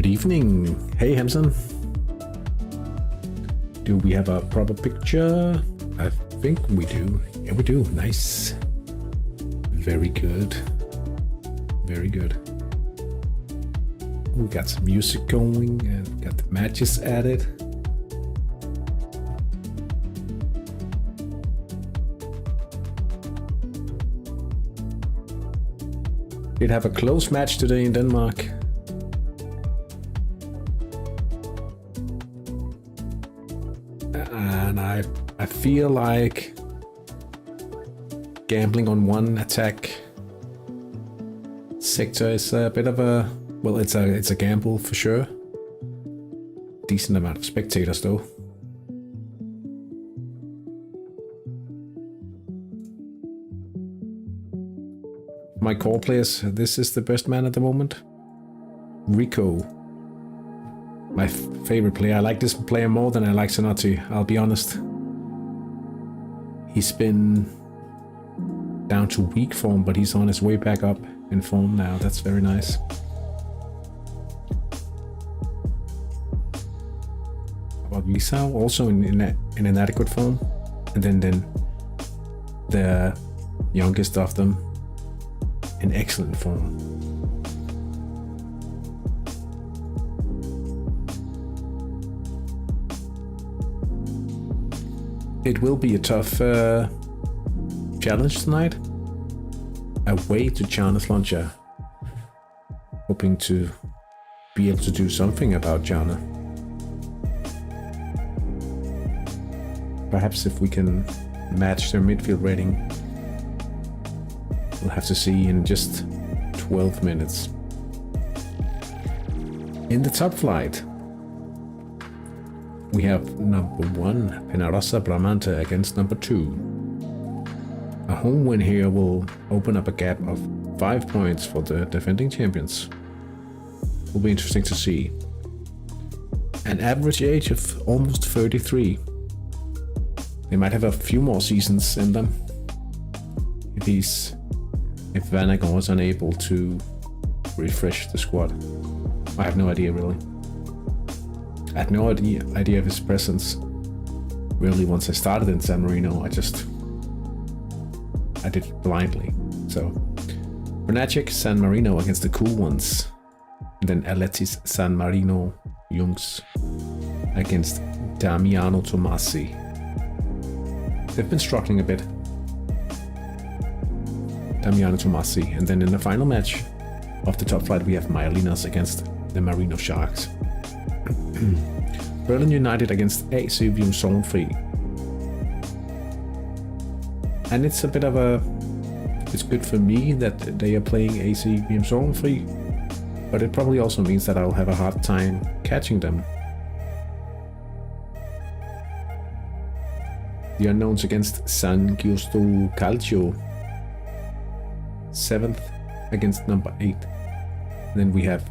Good evening. Hey, Hamson. Do we have a proper picture? I think we do. Yeah, we do. Nice. Very good. Very good. We got some music going and got the matches added. Did have a close match today in Denmark. And I feel like gambling on one attack sector is a bit of a, well, it's a gamble for sure. Decent amount of spectators though. My core players, this is the best man at the moment. Rico. My favorite player. I like this player more than I like Sonati, I'll be honest. He's been down to weak form, but he's on his way back up in form now. That's very nice. About Lisao, also in inadequate form. And then the youngest of them in excellent form. It will be a tough challenge tonight. Away to Chana's Launcher. Hoping to be able to do something about Chana. Perhaps if we can match their midfield rating. We'll have to see in just 12 minutes. In the top flight, we have number 1, Penarosa Bramante against number 2. A home win here will open up a gap of 5 points for the defending champions. Will be interesting to see. An average age of almost 33. They might have a few more seasons in them. If Vanagon was unable to refresh the squad. I have no idea really. I had no idea of his presence really once I started in San Marino. I did it blindly. So Hattrick, San Marino against the cool ones. And then Aletis San Marino Jungs against Damiano Tomasi. They've been struggling a bit. Damiano Tomasi. And then in the final match of the top flight we have Myalinas against the Marino Sharks. Berlin United against AC Vium Zornfri. And it's a bit of a... It's good for me that they are playing AC Vium Zornfri, but it probably also means that I'll have a hard time catching them. The unknowns against San Giusto Calcio. 7th against number 8. And then we have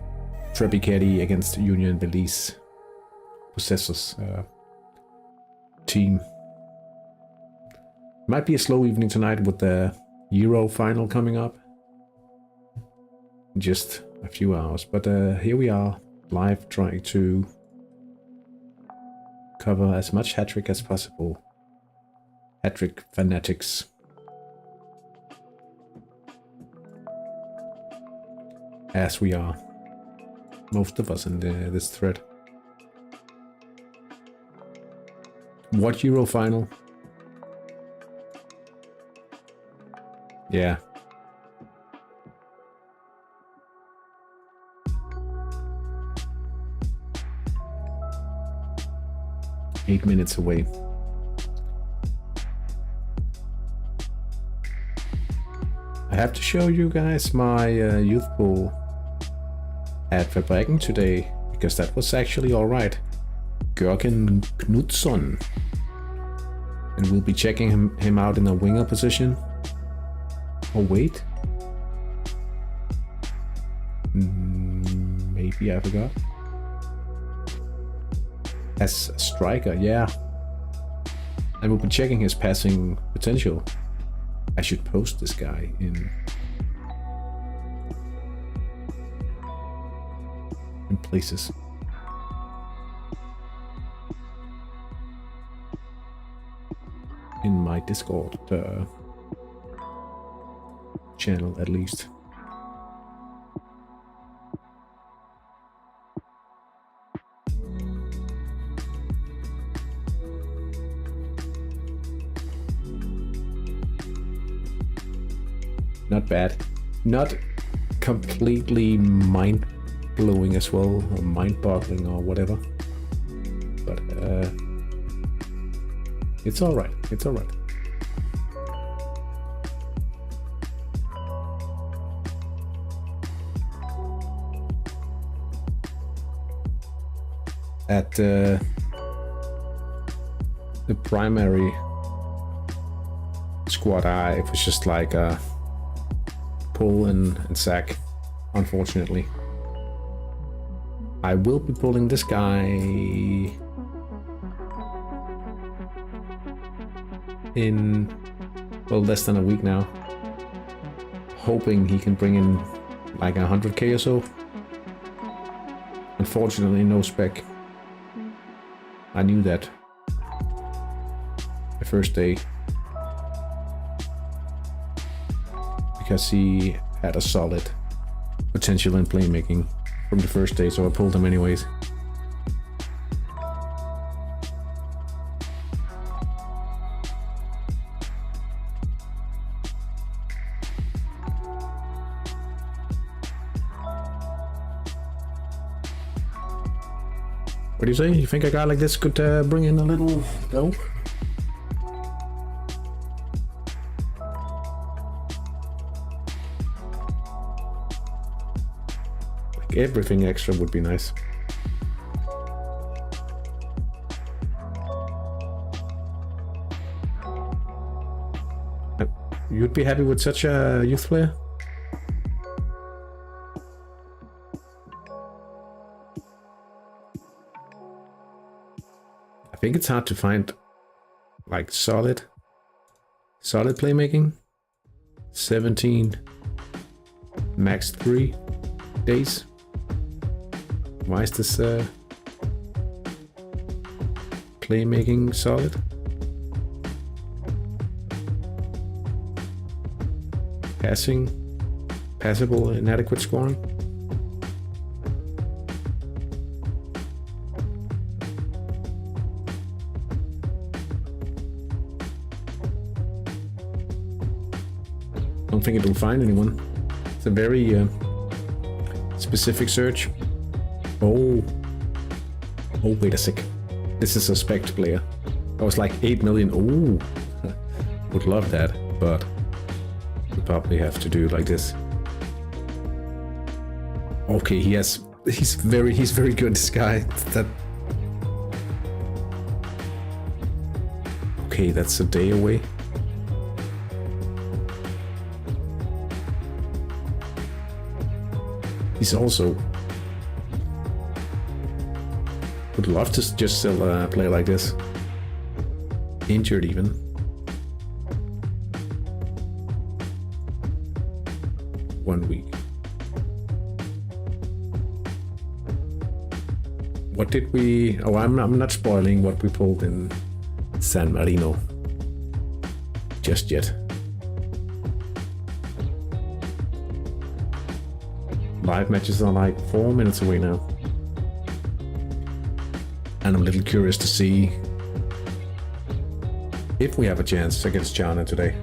Trebiceri against Union Belize. Possessors team. Might be a slow evening tonight with the Euro final coming up. Just a few hours, but here we are live trying to cover as much Hattrick as possible. Hattrick fanatics. As we are. Most of us in this thread. What Euro final? Yeah. Eight minutes away. I have to show you guys my youth pool at Fabrikken today, because that was actually alright. Jørgen Knudsen. And we'll be checking him out in a winger position. Oh wait. Maybe I forgot. As a striker, yeah. And we'll be checking his passing potential. I should post this guy in places. In my Discord channel, at least. Not bad. Not completely mind-blowing as well, or mind-boggling or whatever. But it's alright. It's alright. At the primary squad, it was just like a pull and sack, unfortunately. I will be pulling this guy in, well, less than a week now. Hoping he can bring in like 100k or so. Unfortunately, no spec. I knew that the first day, because he had a solid potential in playmaking from the first day, so I pulled him anyways. What do you say? You think a guy like this could bring in a little dough? Like everything extra would be nice. You'd be happy with such a youth player? I think it's hard to find like solid playmaking. 17 max 3 days. Why is this playmaking solid? Passable, inadequate scoring. Don't think it'll find anyone. It's a very specific search. Oh, wait a sec. This is a spec player. I was like 8 million. Oh, would love that, but we probably have to do it like this. Okay, he's very good, this guy. That. Okay, that's a day away. He's also would love to just sell a player like this. Injured even. One week. What did we? Oh, I'm not spoiling what we pulled in San Marino just yet. Live matches are like 4 minutes away now. And I'm a little curious to see if we have a chance against China today.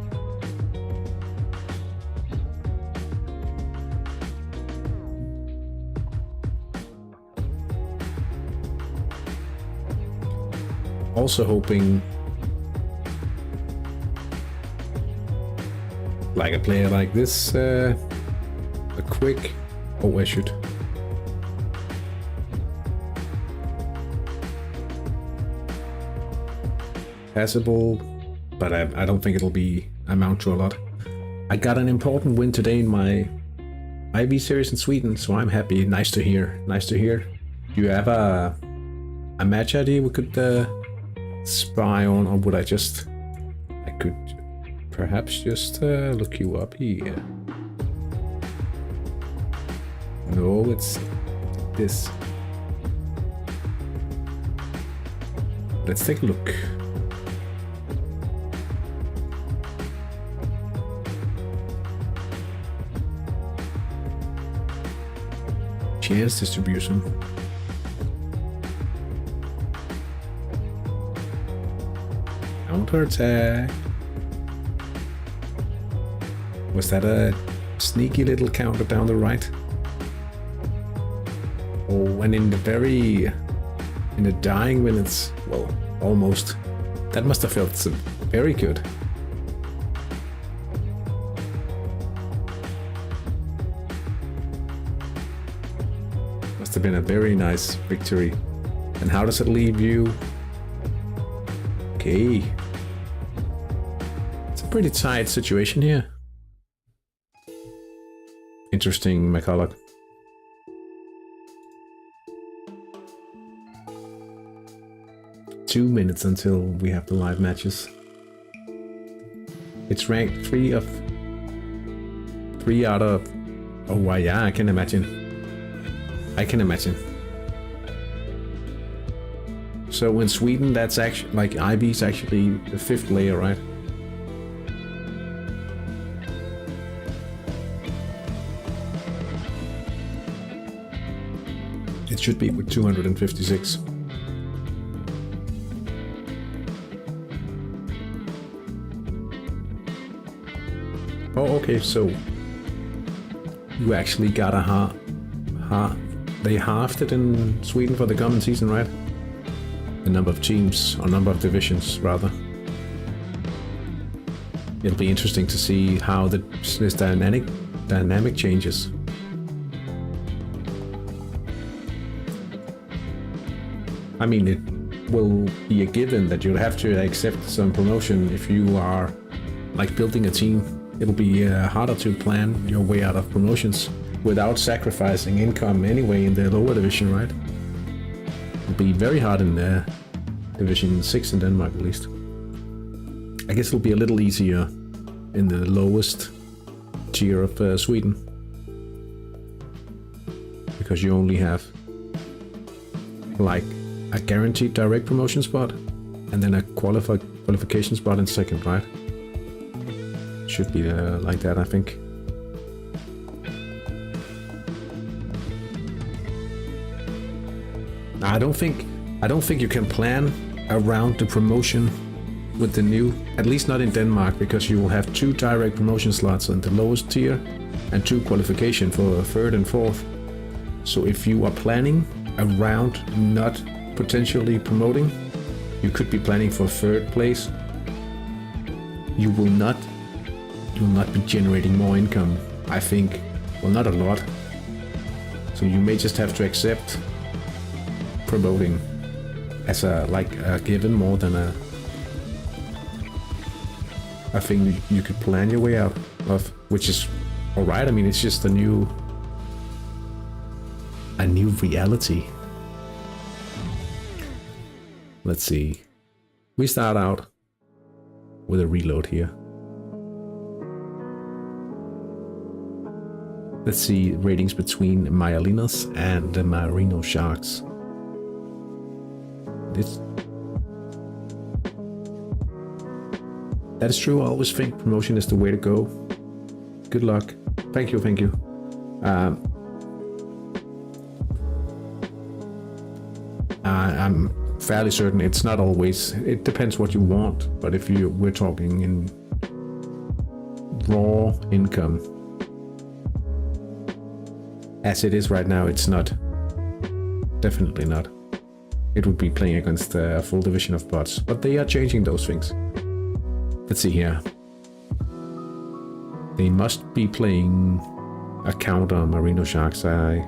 Also hoping like a player like this, a quick. Oh, I should. Passable, but I don't think it'll amount to a lot. I got an important win today in my IV series in Sweden, so I'm happy. Nice to hear. Nice to hear. Do you have a match idea we could spy on, or would I could perhaps just look you up here. No, it's this. Let's take a look. Chance distribution. Counter attack. Was that a sneaky little counter down the right? Oh, and in the dying minutes, well, almost. That must have felt very good. Must have been a very nice victory. And how does it leave you? Okay. It's a pretty tight situation here. Interesting, McCulloch. Two minutes until we have the live matches. It's ranked 3 out of. Oh, why? Yeah, I can imagine. So in Sweden, that's actually like IB is actually the 5th layer, right? It should be with 256. Oh, okay, so you actually got a they halved it in Sweden for the coming season, right? The number of teams, or number of divisions, rather. It'll be interesting to see how this dynamic changes. I mean, it will be a given that you'll have to accept some promotion if you are like building a team. It'll be harder to plan your way out of promotions without sacrificing income anyway in the lower division, right? It'll be very hard in Division 6 in Denmark, at least. I guess it'll be a little easier in the lowest tier of Sweden, because you only have like a guaranteed direct promotion spot and then a qualification spot in second, right? Should be like that, I think. I don't think you can plan around the promotion with the new, at least not in Denmark, because you will have 2 direct promotion slots in the lowest tier and 2 qualification for 3rd and 4th. So if you are planning around not potentially promoting, you could be planning for 3rd place. You will not be generating more income, I think. Well, not a lot. So you may just have to accept promoting as a given more than a thing you could plan your way out of, which is alright. I mean, it's just a new reality. Let's see. We start out with a reload here. Let's see ratings between Myalinas and the Marino Sharks. That is true. I always think promotion is the way to go. Good luck. Thank you. I'm fairly certain it's not always. It depends what you want. But if we're talking in raw income, as it is right now, it's not. Definitely not. It would be playing against a full division of bots, but they are changing those things. Let's see here. They must be playing a counter Marino Sharks. I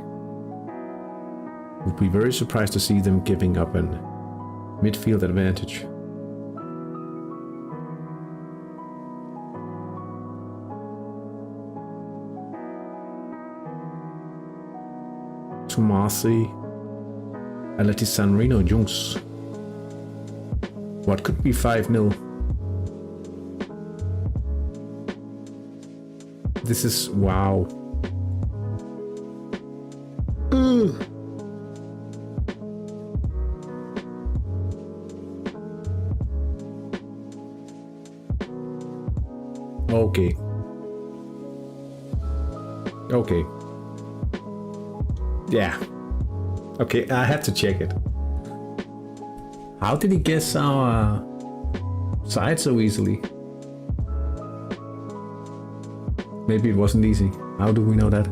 would be very surprised to see them giving up an midfield advantage. Tomasi Aleti San Marino Jungs. What could be 5-0? This is wow. Okay. Okay. Yeah. Okay, I had to check it. How did he guess our side so easily? Maybe it wasn't easy. How do we know that?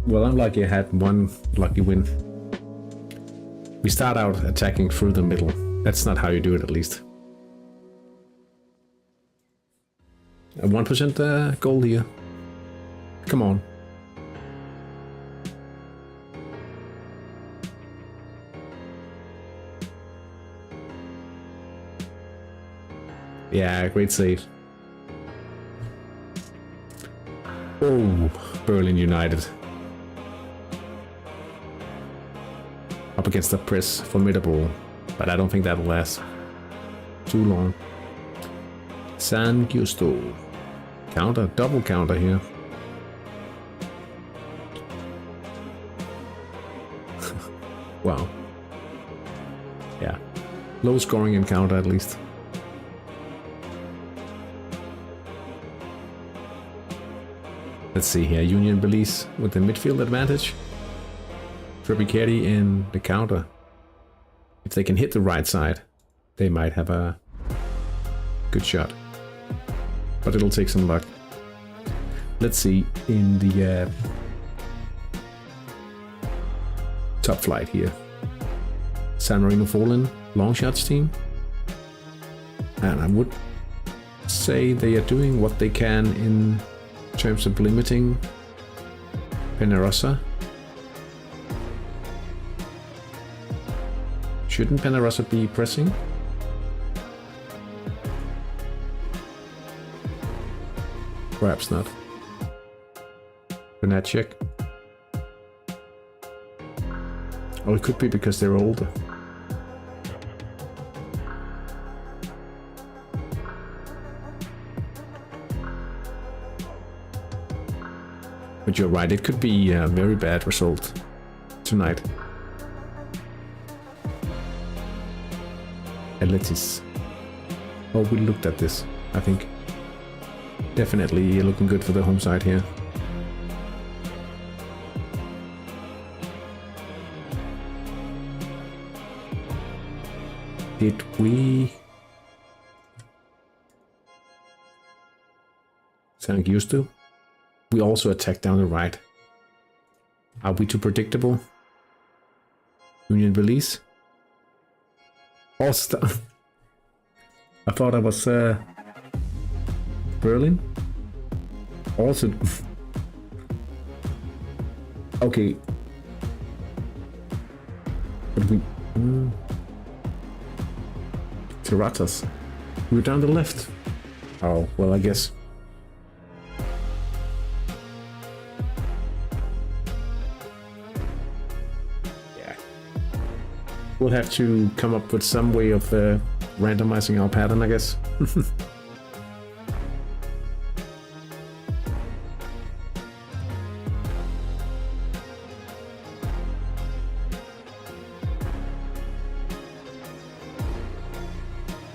Well, I'm lucky I had one lucky win. We start out attacking through the middle. That's not how you do it, at least. A 1% goal here. Come on. Yeah, great save. Oh, Berlin United. Up against the press, formidable. But I don't think that'll last too long. San Giusto. Counter, double counter here. Wow. Yeah. Low scoring encounter at least. Let's see here. Union Belize with the midfield advantage. Trebiceri in the counter. If they can hit the right side, they might have a good shot. But it'll take some luck. Let's see in the top flight here. San Marino Fallen, long shots team. And I would say they are doing what they can in terms of limiting Penarosa. Shouldn't Penarosa be pressing? Perhaps not. Hattrick. Or it could be because they're older. But you're right, it could be a very bad result tonight. Elitis. Oh, we looked at this, I think. Definitely looking good for the home side here. Did we... San Giusto? We also attacked down the right. Are we too predictable? Union Belize? Also, I thought I was Berlin. Also, okay. But we Tiratas. We're down the left. Oh well, I guess. We'll have to come up with some way of randomizing our pattern, I guess.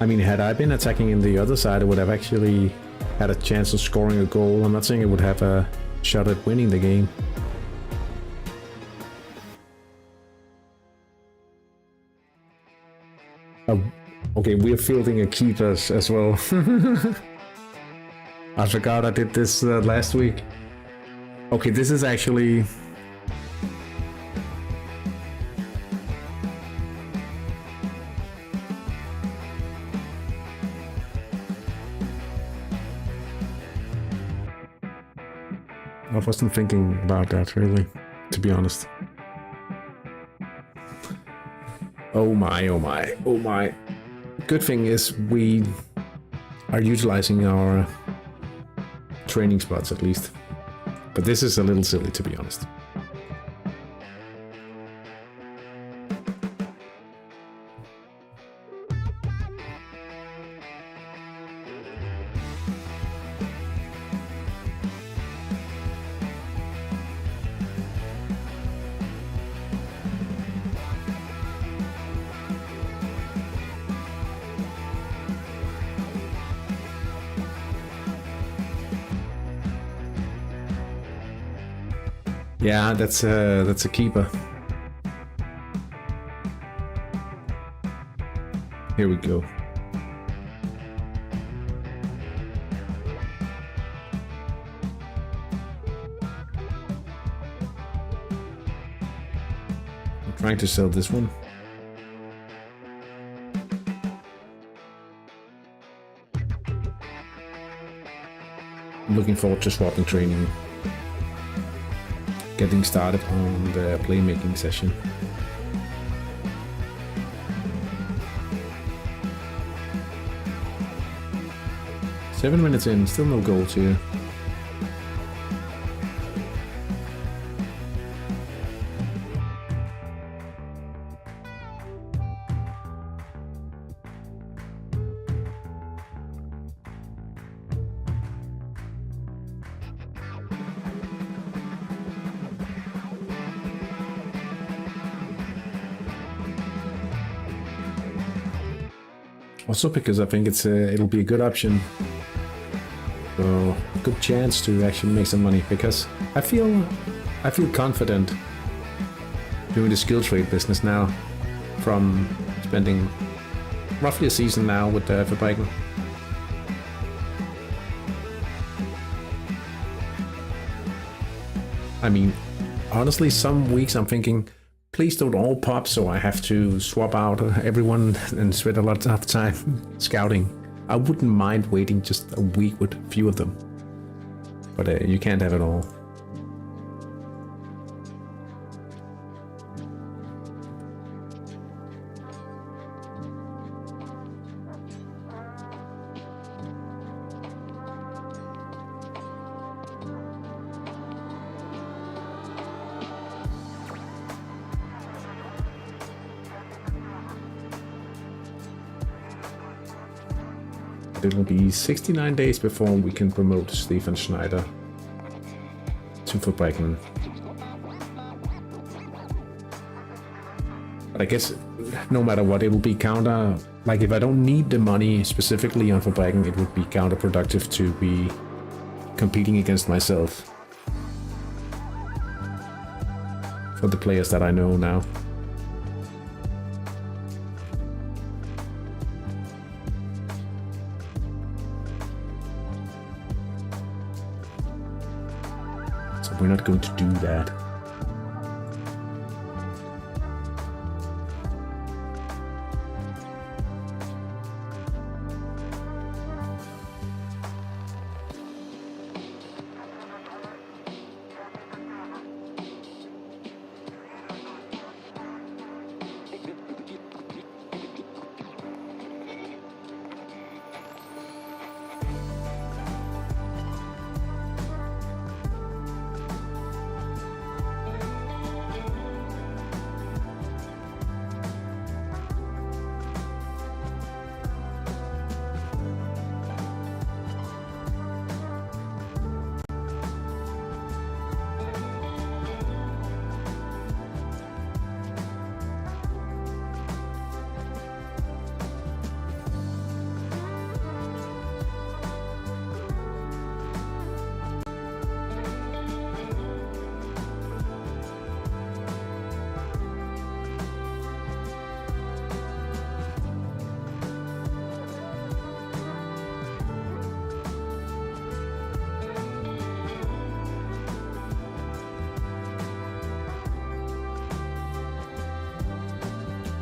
I mean, had I been attacking in the other side, I would have actually had a chance of scoring a goal. I'm not saying I would have a shot at winning the game. Okay, we're fielding a keepers as well. I forgot I did this last week. Okay, this is actually... I wasn't thinking about that really, to be honest. Oh my, oh my, oh my. Good thing is we are utilizing our training spots at least. But this is a little silly, to be honest. Yeah, that's a keeper. Here we go. I'm trying to sell this one. I'm looking forward to swapping training. Getting started on the playmaking session. Seven minutes in, still no goals here. Also because I think it'll be a good option. So good chance to actually make some money, because I feel confident doing the skill trade business now from spending roughly a season now with the Fabriken. I mean, honestly, some weeks I'm thinking, please don't all pop so I have to swap out everyone and spend a lot of time scouting. I wouldn't mind waiting just a week with a few of them. But you can't have it all. It will be 69 days before we can promote Stefan Schneider to Fabriken. But I guess no matter what, it will be counter. Like if I don't need the money specifically on Fabriken, it would be counterproductive to be competing against myself for the players that I know now. We're not going to do that.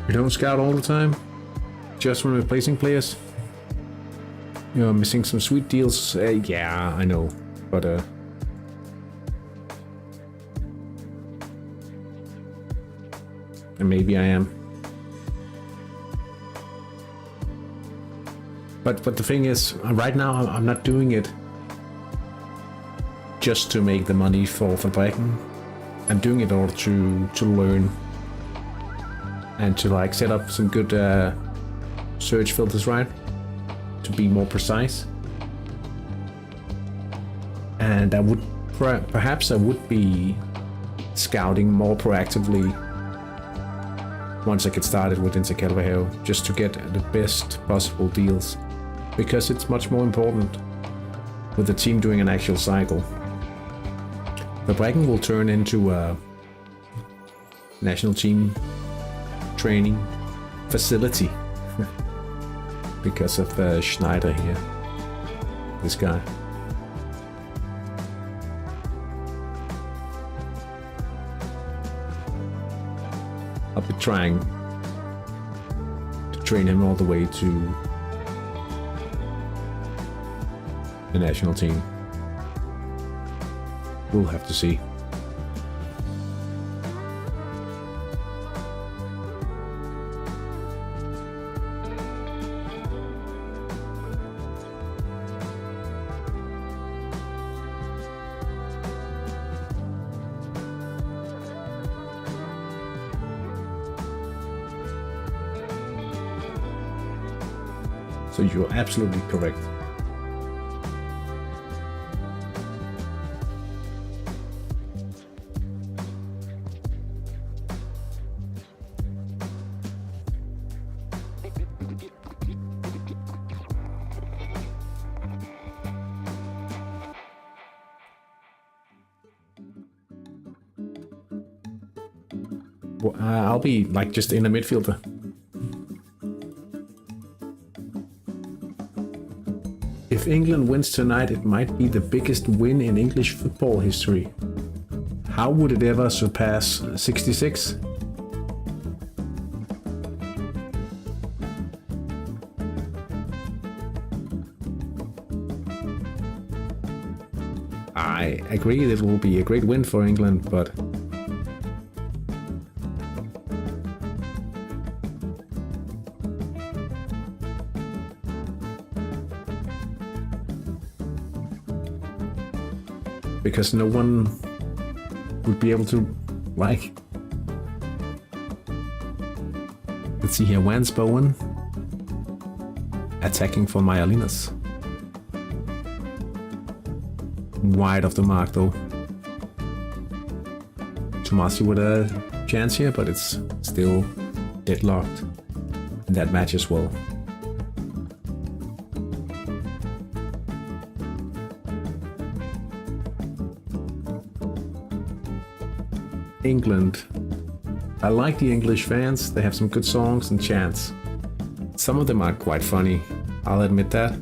You don't scout all the time, just when replacing players. You're missing some sweet deals. Yeah, I know, but and maybe I am. But the thing is, right now I'm not doing it just to make the money for Fabriken. I'm doing it in order to learn. And to like set up some good search filters, right? To be more precise. And I would perhaps I would be scouting more proactively once I get started with Inter Calvario, just to get the best possible deals, because it's much more important with the team doing an actual cycle. The Bracken will turn into a national team training facility because of Schneider here. This guy. I'll be trying to train him all the way to the national team. We'll have to see. So you're absolutely correct. Well, I'll be like just in a midfielder. If England wins tonight, it might be the biggest win in English football history. How would it ever surpass 66? I agree that it will be a great win for England, but because no one would be able to, like, let's see here, Vance Bowen attacking for Majalinas. Wide of the mark though. Tomasi with a chance here, but it's still deadlocked in that match as well. England. I like the English fans. They have some good songs and chants. Some of them are quite funny, I'll admit that.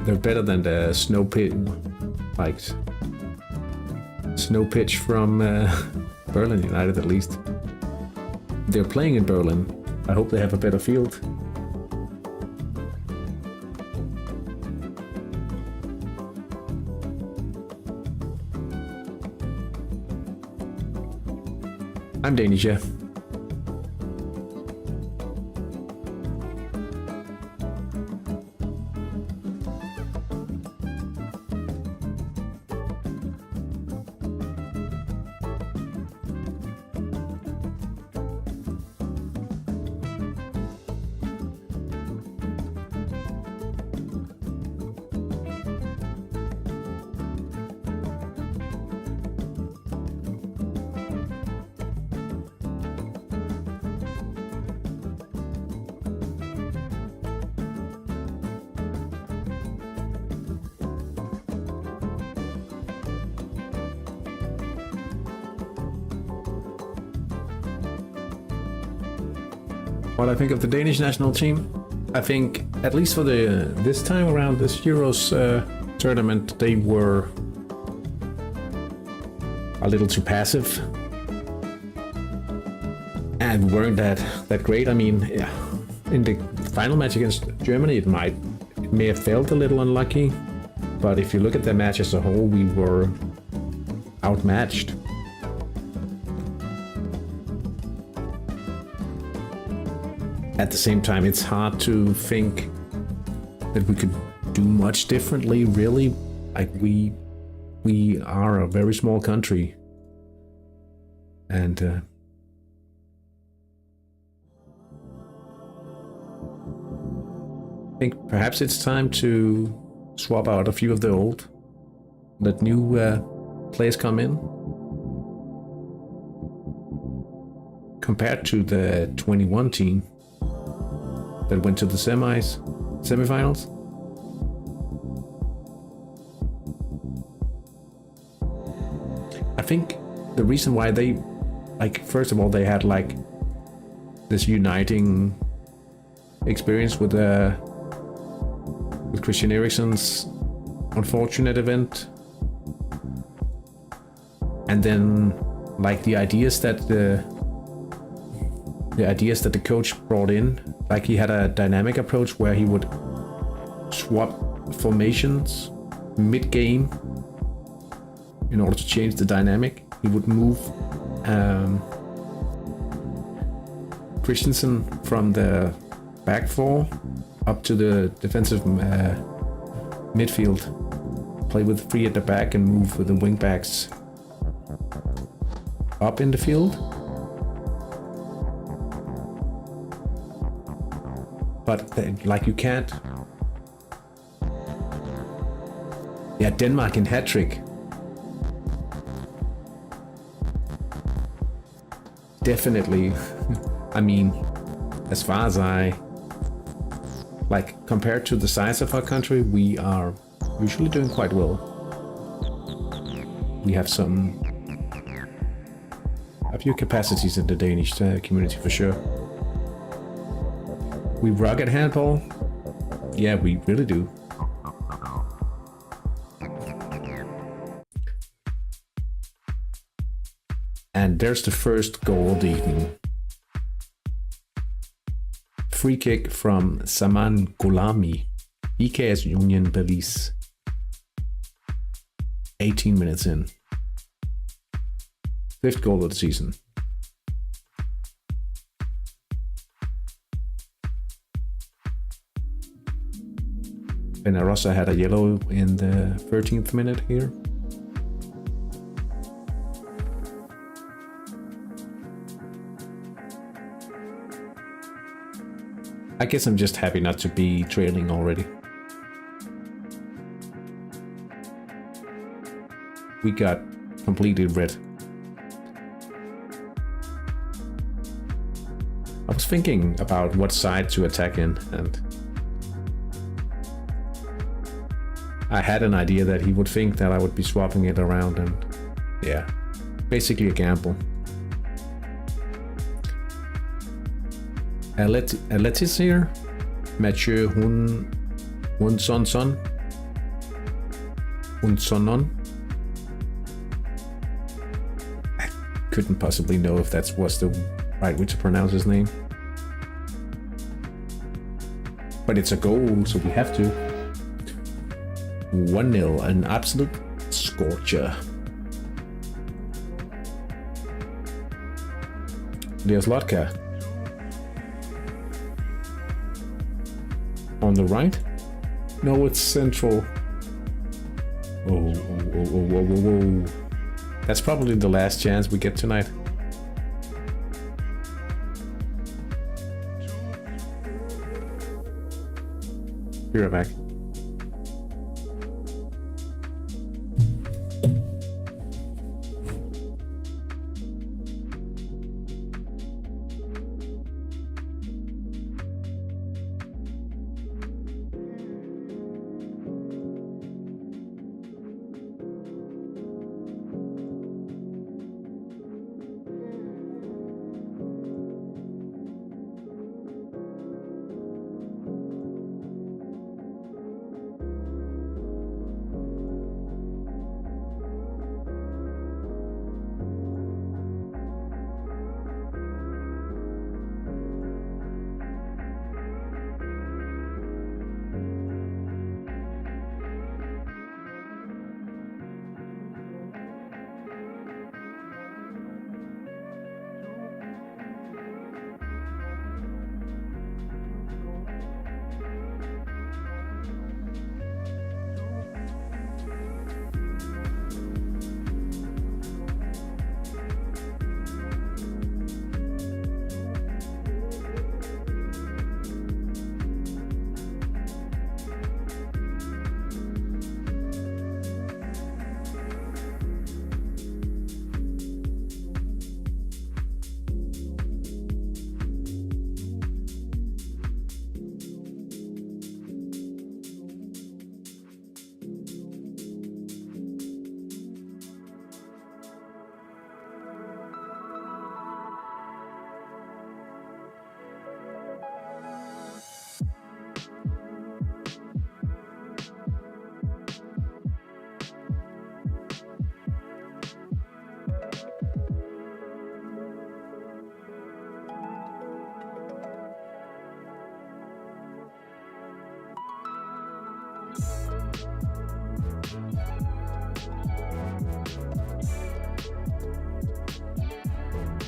They're better than the snow pitch from Berlin United, at least. They're playing in Berlin. I hope they have a better field. I'm Danish, yeah. What I think of the Danish national team, I think at least for this time around this Euros tournament, they were a little too passive and weren't that great. I mean, yeah, in the final match against Germany, it may have felt a little unlucky, but if you look at the match as a whole, we were outmatched. At the same time, it's hard to think that we could do much differently, really. Like, we are a very small country. And I think perhaps it's time to swap out a few of the old, let new players come in. Compared to the 21 team that went to the semifinals. think the reason why they, like, first of all, they had like this uniting experience with Christian Eriksen's unfortunate event, and then like the ideas that the coach brought in, like he had a dynamic approach where he would swap formations mid-game in order to change the dynamic. He would move Christensen from the back four up to the defensive midfield, play with three at the back and move with the wing backs up in the field. But like you can't. Yeah, Denmark in Hattrick. Definitely. I mean, as far as like, compared to the size of our country, we are usually doing quite well. We have a few capacities in the Danish community for sure. We rock at handball. Yeah, we really do. And there's the first goal of the evening. Free kick from Saman Gulami, IKAS Union Bevis. 18 minutes in. 5th goal of the season. Benarossa had a yellow in the 13th minute here. I guess I'm just happy not to be trailing already. We got completely red. I was thinking about what side to attack in, and I had an idea that he would think that I would be swapping it around, and yeah, basically a gamble. Aletis here, Mathieu Hunsonon. I couldn't possibly know if that was the right way to pronounce his name. But it's a goal, so we have to. 1-0, an absolute scorcher. There's Lotka. On the right? No, it's central. Whoa. That's probably the last chance we get tonight. Be right back.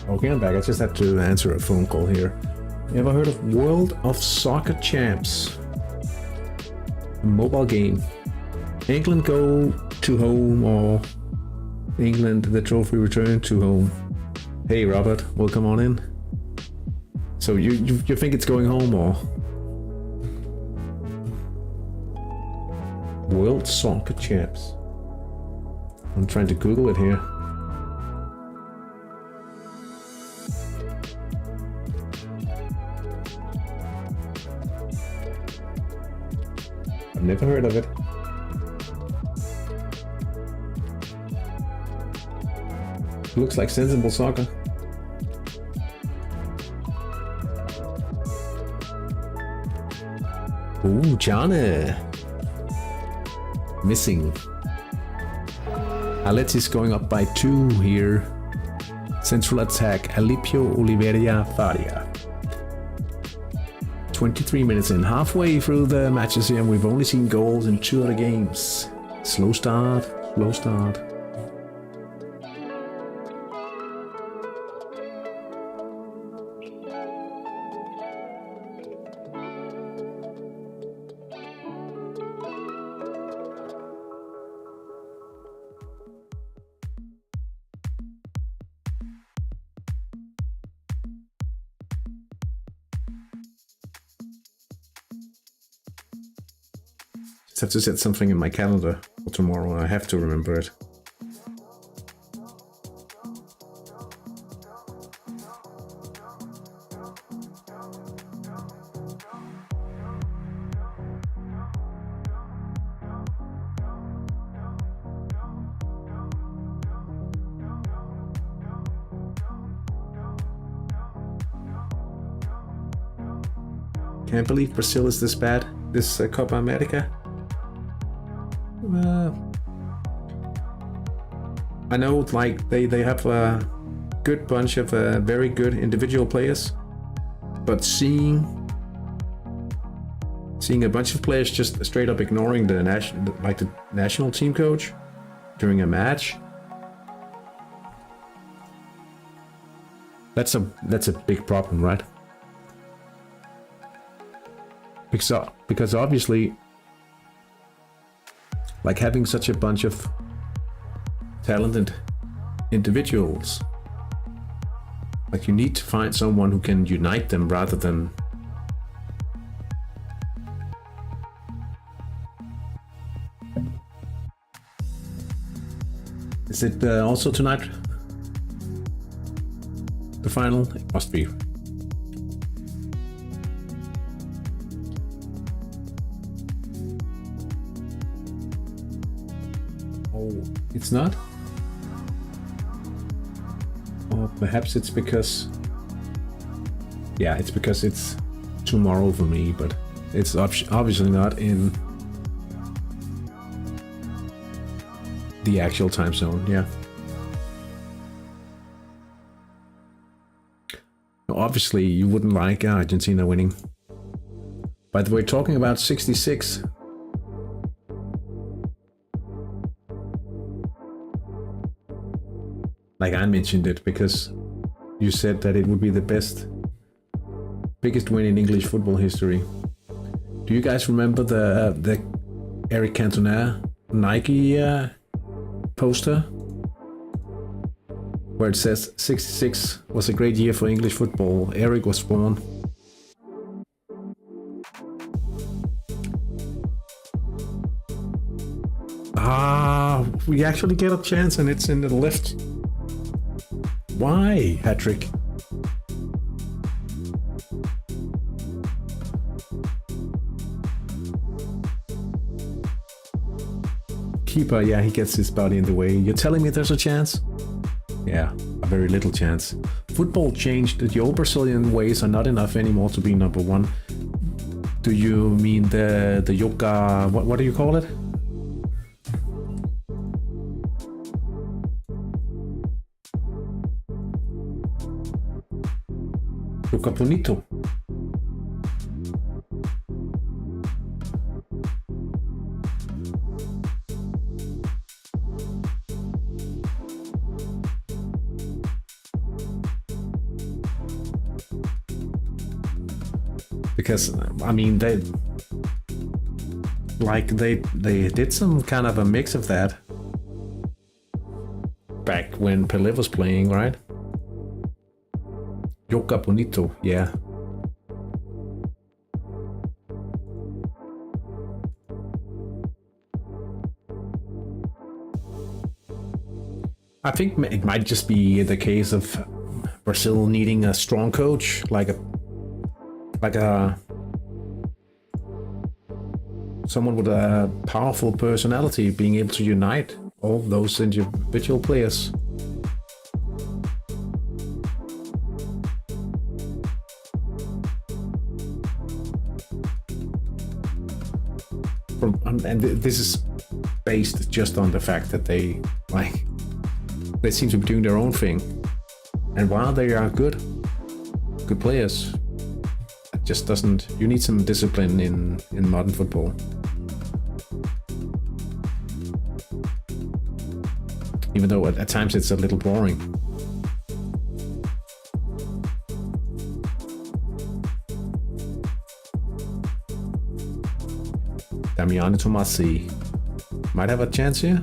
Okay, I'm back. I just had to answer a phone call here. You ever heard of World of Soccer Champs? A mobile game. England go to home, or England the trophy return to home. Hey Robert, welcome on in. So you think it's going home, or? World Soccer Champs. I'm trying to Google it here. I've never heard of it. Looks like sensible soccer. Ooh, Jana. Missing. Aletis going up by 2 here. Central attack, Alipio Oliveira Faria. 23 minutes in, halfway through the matches here, and we've only seen goals in 2 other games. Slow start, slow start. Just have to set something in my calendar for tomorrow, and I have to remember it. Can't believe Brazil is this bad, this Copa America. I know, like, they have a good bunch of very good individual players, but seeing a bunch of players just straight up ignoring the national team coach during a match, that's a big problem, right? Because obviously, like, having such a bunch of talented individuals, like, you need to find someone who can unite them rather than Is it also tonight? The final? It must be. Oh, it's not? Or perhaps it's because... Yeah, it's because it's tomorrow for me, but it's obviously not in the actual time zone, yeah. Obviously, you wouldn't like Argentina winning. By the way, talking about 66. Like, I mentioned it because you said that it would be the biggest win in English football history. Do you guys remember the Eric Cantona Nike poster? Where it says 66 was a great year for English football. Eric was born. We actually get a chance and it's in the left. Why, Hattrick? Keeper, yeah, he gets his body in the way. You're telling me there's a chance? Yeah, a very little chance. Football changed. The old Brazilian ways are not enough anymore to be number one. Do you mean the yoga? What do you call it? Yoga bonito. Because I mean they did some kind of a mix of that back when Pelé was playing, right? Yoga Bonito, yeah. I think it might just be the case of Brazil needing a strong coach, like a someone with a powerful personality, being able to unite all those individual players. And this is based just on the fact that they seem to be doing their own thing, and while they are good players, it just doesn't. You need some discipline in modern football. Even though at times it's a little boring. Damiano Tomassi might have a chance here.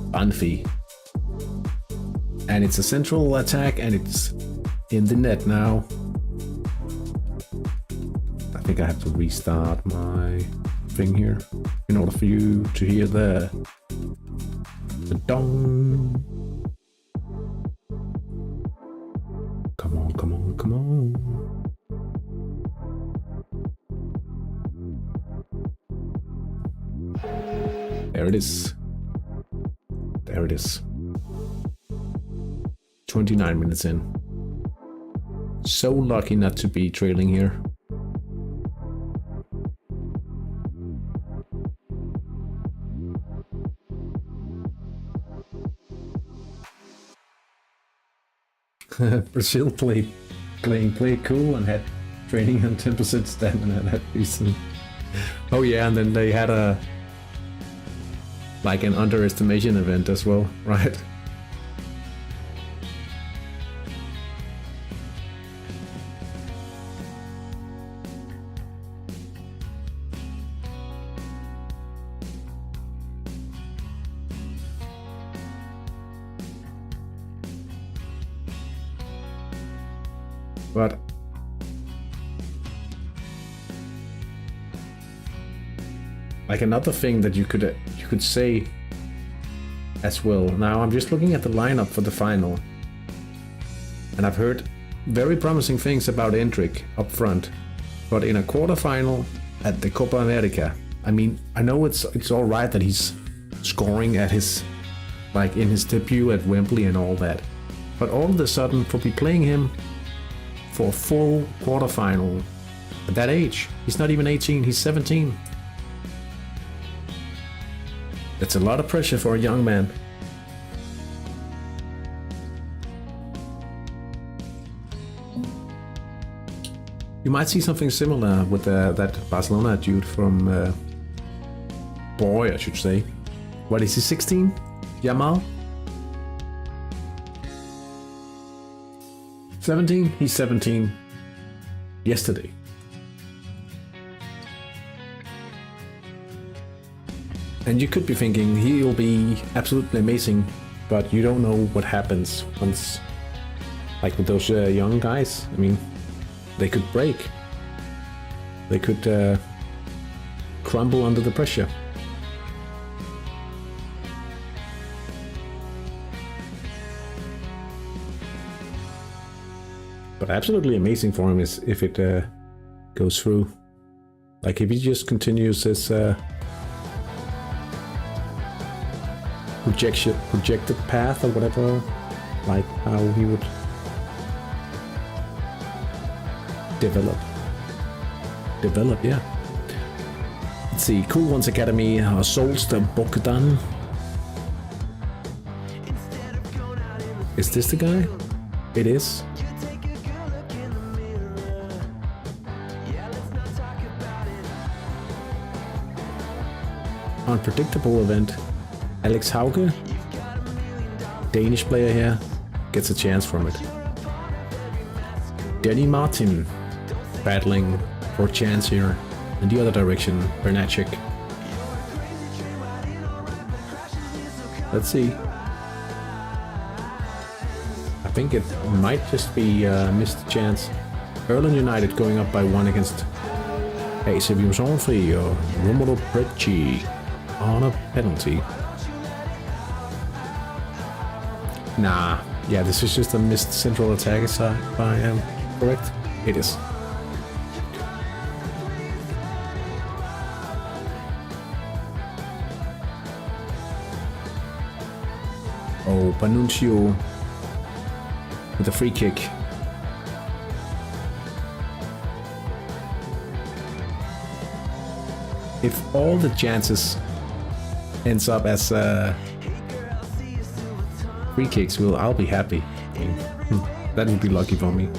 Banfi. And it's a central attack and it's in the net now. I think I have to restart my thing here in order for you to hear the dong. Come on, come on, come on. There it is. There it is. 29 minutes in. So lucky not to be trailing here. Brazil played cool and had training on 10% stamina that reason. Oh yeah, and then they had an underestimation event as well, right? But another thing that you could say as well. Now I'm just looking at the lineup for the final, and I've heard very promising things about Hattrick up front, but in a quarterfinal at the Copa America, I mean, I know it's all right that he's scoring at his in his debut at Wembley and all that, but all of a sudden for be playing him for a full quarterfinal at that age, he's not even 18, he's 17. That's a lot of pressure for a young man. You might see something similar with that Barcelona dude from boy, I should say. What is he, 16? Yamal? 17? He's 17 yesterday. And you could be thinking he'll be absolutely amazing, but you don't know what happens once, with those young guys. I mean, they could break. They could crumble under the pressure. But absolutely amazing for him is if it goes through. If he just continues his projected path or whatever, how he would develop, yeah. Let's see, Cool Ones Academy, Solster Bogdan. Is this the guy? It is. Unpredictable event. Alex Hauge, Danish player here. gets a chance from it. Denny Martin battling for a chance here in the other direction. Hattrick. Let's see. I think it might just be a missed chance. Berlin United going up by 1 against AC Sonfri or Romolo Brecci on a penalty. Nah, yeah, this is just a missed central attack, if I am correct. It is. Oh, Panuncio with a free kick. If all the chances ends up as free kicks, I'll be happy. That would be lucky for me.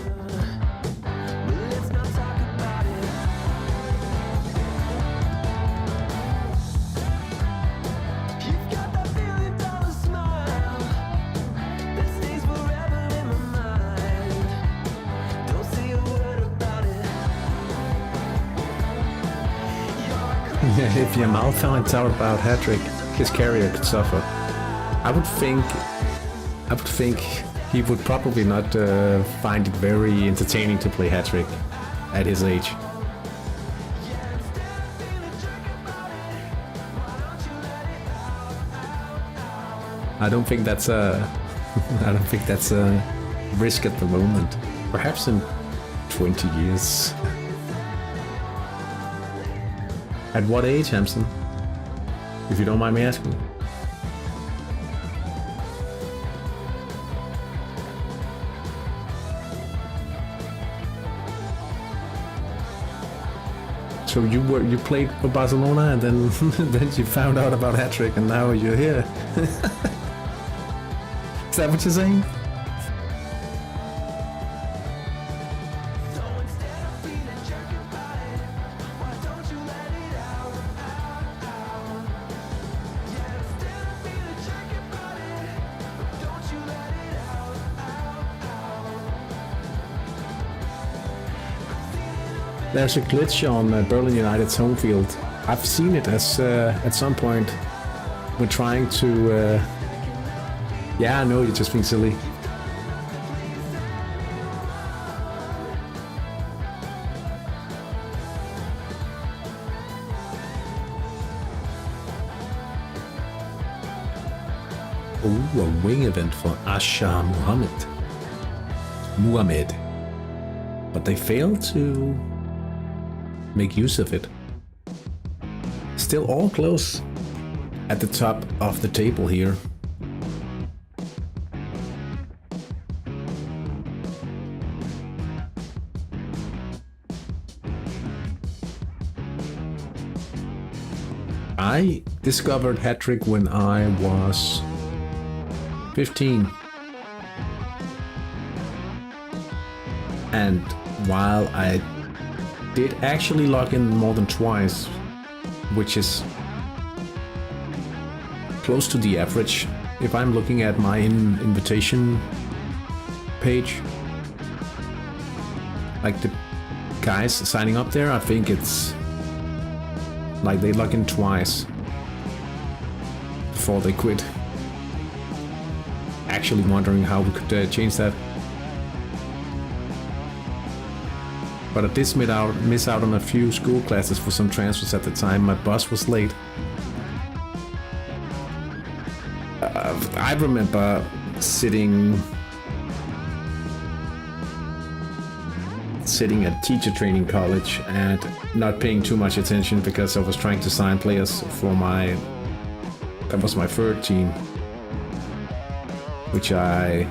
If Yamal finds out about Hattrick, his career could suffer. I would think he would probably not find it very entertaining to play Hattrick at his age. I don't think that's a risk at the moment. Perhaps in 20 years. At what age, Hampson? If you don't mind me asking. So you played for Barcelona and then then you found out about Hattrick and now you're here. Is that what you're saying? There's a glitch on Berlin United's home field. I've seen it as at some point we're trying to. Yeah, I know you're just being silly. Ooh, a wing event for Asha Muhammad. But they failed to make use of it. Still all close at the top of the table here. I discovered Hattrick when I was 15. And while I did actually log in more than twice, which is close to the average. If I'm looking at my invitation page, like the guys signing up there, I think it's like they log in twice before they quit. Actually wondering how we could change that. But I did miss out on a few school classes for some transfers at the time. My bus was late. I remember sitting at teacher training college and not paying too much attention because I was trying to sign players for that was my third team, which I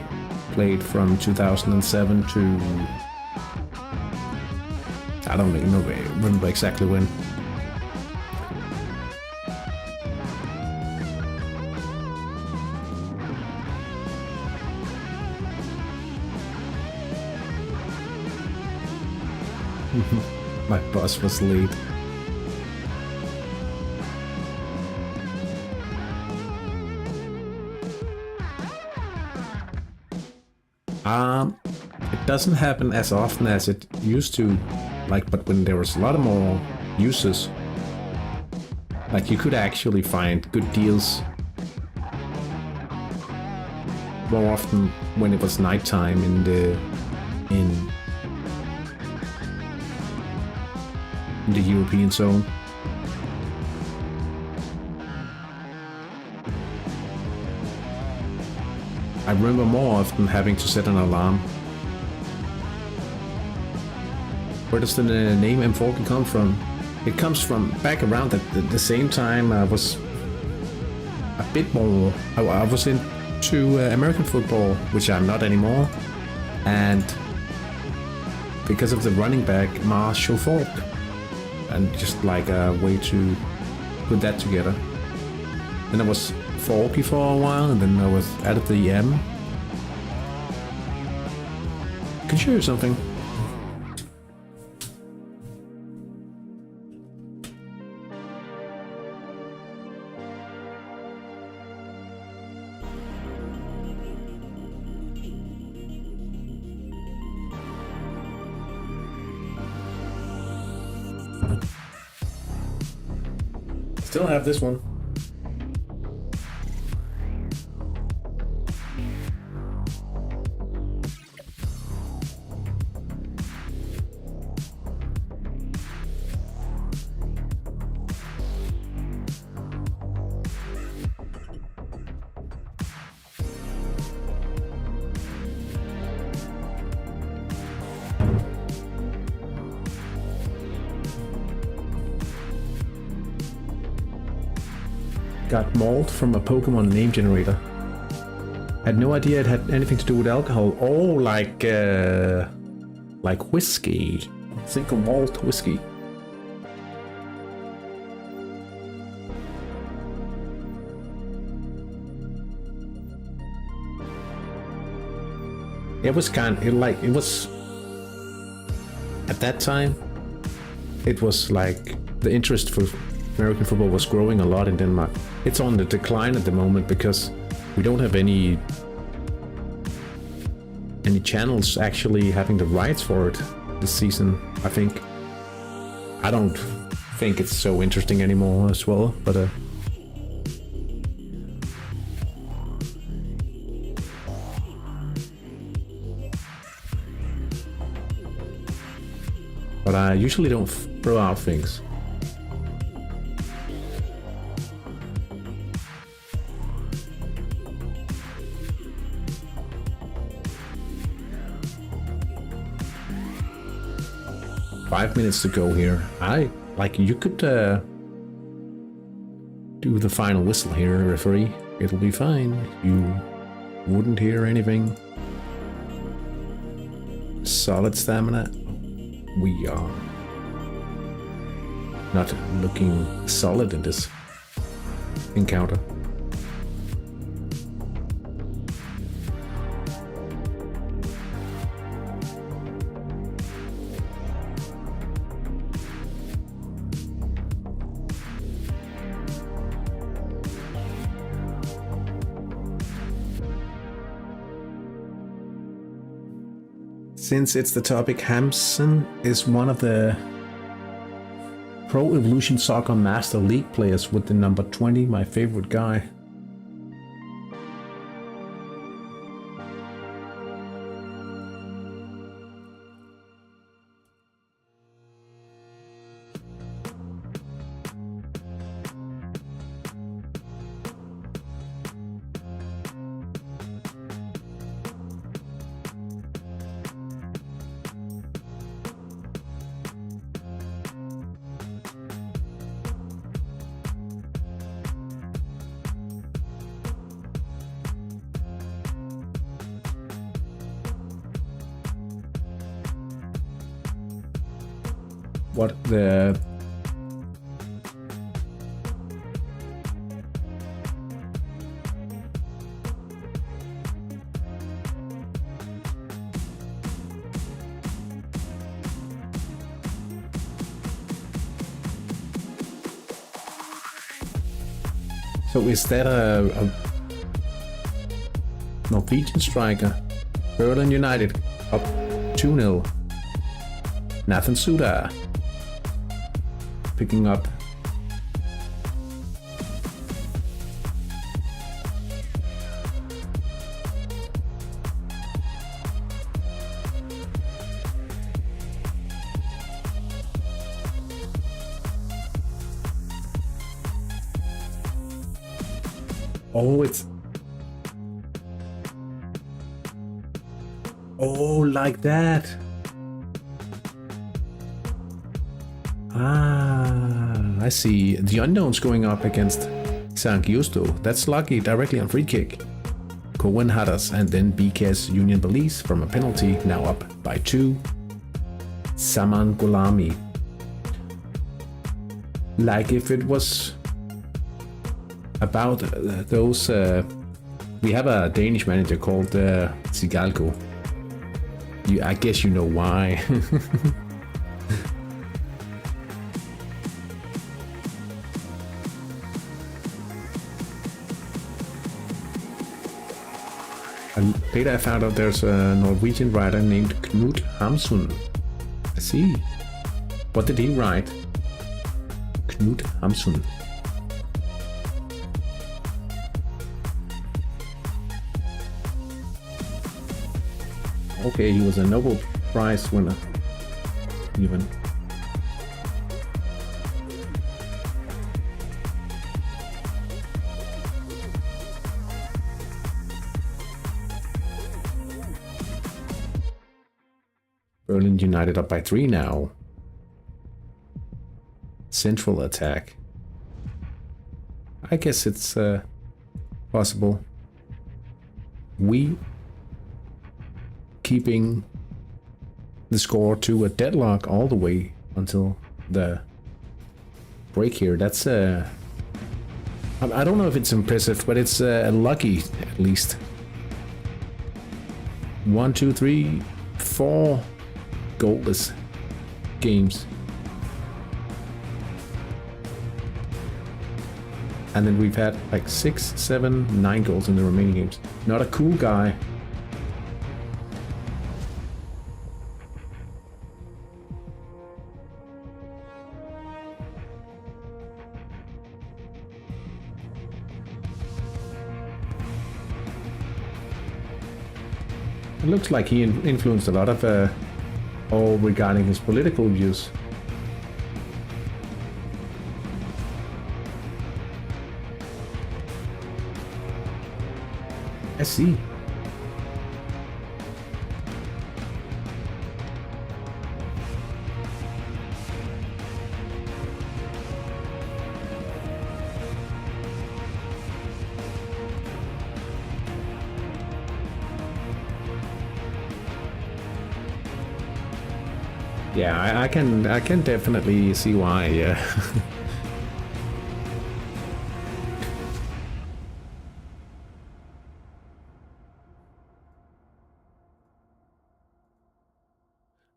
played from 2007 to I don't even remember exactly when. My bus was late. It doesn't happen as often as it used to, like, but when there was a lot more users, like you could actually find good deals more often when it was nighttime in the European zone. I remember more often having to set an alarm. Where does the name M40 come from? It comes from back around the same time I was a bit more... I was into American football, which I'm not anymore. And because of the running back Marshall Falk. And just like a way to put that together. Then I was Falky for a while, and then I was added the M. Can I show you something? Still have this one. Got malt from a Pokemon name generator. Had no idea it had anything to do with alcohol. Oh, like whiskey. Single malt whiskey. It was at that time, it was like the interest for American football was growing a lot in Denmark. It's on the decline at the moment because we don't have any channels actually having the rights for it this season, I think. I don't think it's so interesting anymore as well, but I usually don't throw out things. Five minutes to go here. You could do the final whistle here, referee. It'll be fine. You wouldn't hear anything. Solid stamina. We are not looking solid in this encounter. Since it's the topic, Hamson is one of the Pro Evolution Soccer Master League players with the number 20, my favorite guy. What the... So is that a Norwegian striker? Berlin United up 2-0. Nathan Suda picking up. Oh, it's... Oh, like that. Ah, I see. The unknown's going up against San Giusto. That's lucky, directly on free kick. Cohen Hatters and then BK's Union Belize from a penalty, now up by 2. Saman Gulami. Like if it was about those... we have a Danish manager called Sigalko. I guess you know why. And later I found out there's a Norwegian writer named Knut Hamsun. I see. What did he write? Knut Hamsun. Okay, he was a Nobel Prize winner, even. Berlin United up by 3 now. Central attack. I guess it's possible. We keeping the score to a deadlock all the way until the break here. That's I don't know if it's impressive, but it's lucky at least. 1, 2, 3, 4 goalless games. And then we've had like 6, 7, 9 goals in the remaining games. Not a cool guy. It looks like he influenced a lot of all regarding his political views. I see. Yeah, I can definitely see why. Yeah.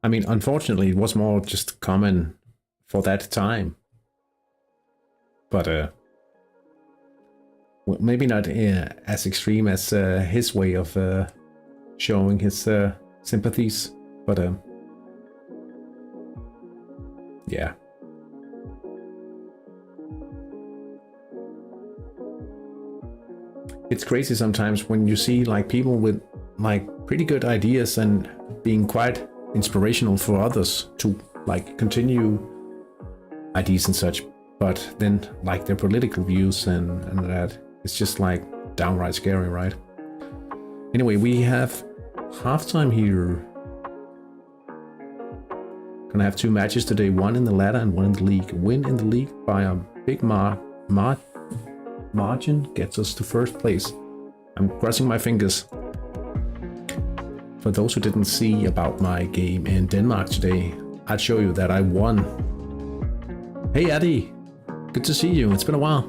I mean, unfortunately, it was more just common for that time. But well, maybe not as extreme as his way of showing his sympathies. But yeah. It's crazy sometimes when you see like people with like pretty good ideas and being quite inspirational for others to like continue ideas and such, but then like their political views and that, it's just like downright scary, right? Anyway, we have halftime here. Gonna have 2 matches today, one in the ladder and one in the league. Win in the league by a big margin gets us to first place. I'm crossing my fingers. For those who didn't see about my game in Denmark today, I'd show you that I won. Hey Addy, good to see you, it's been a while.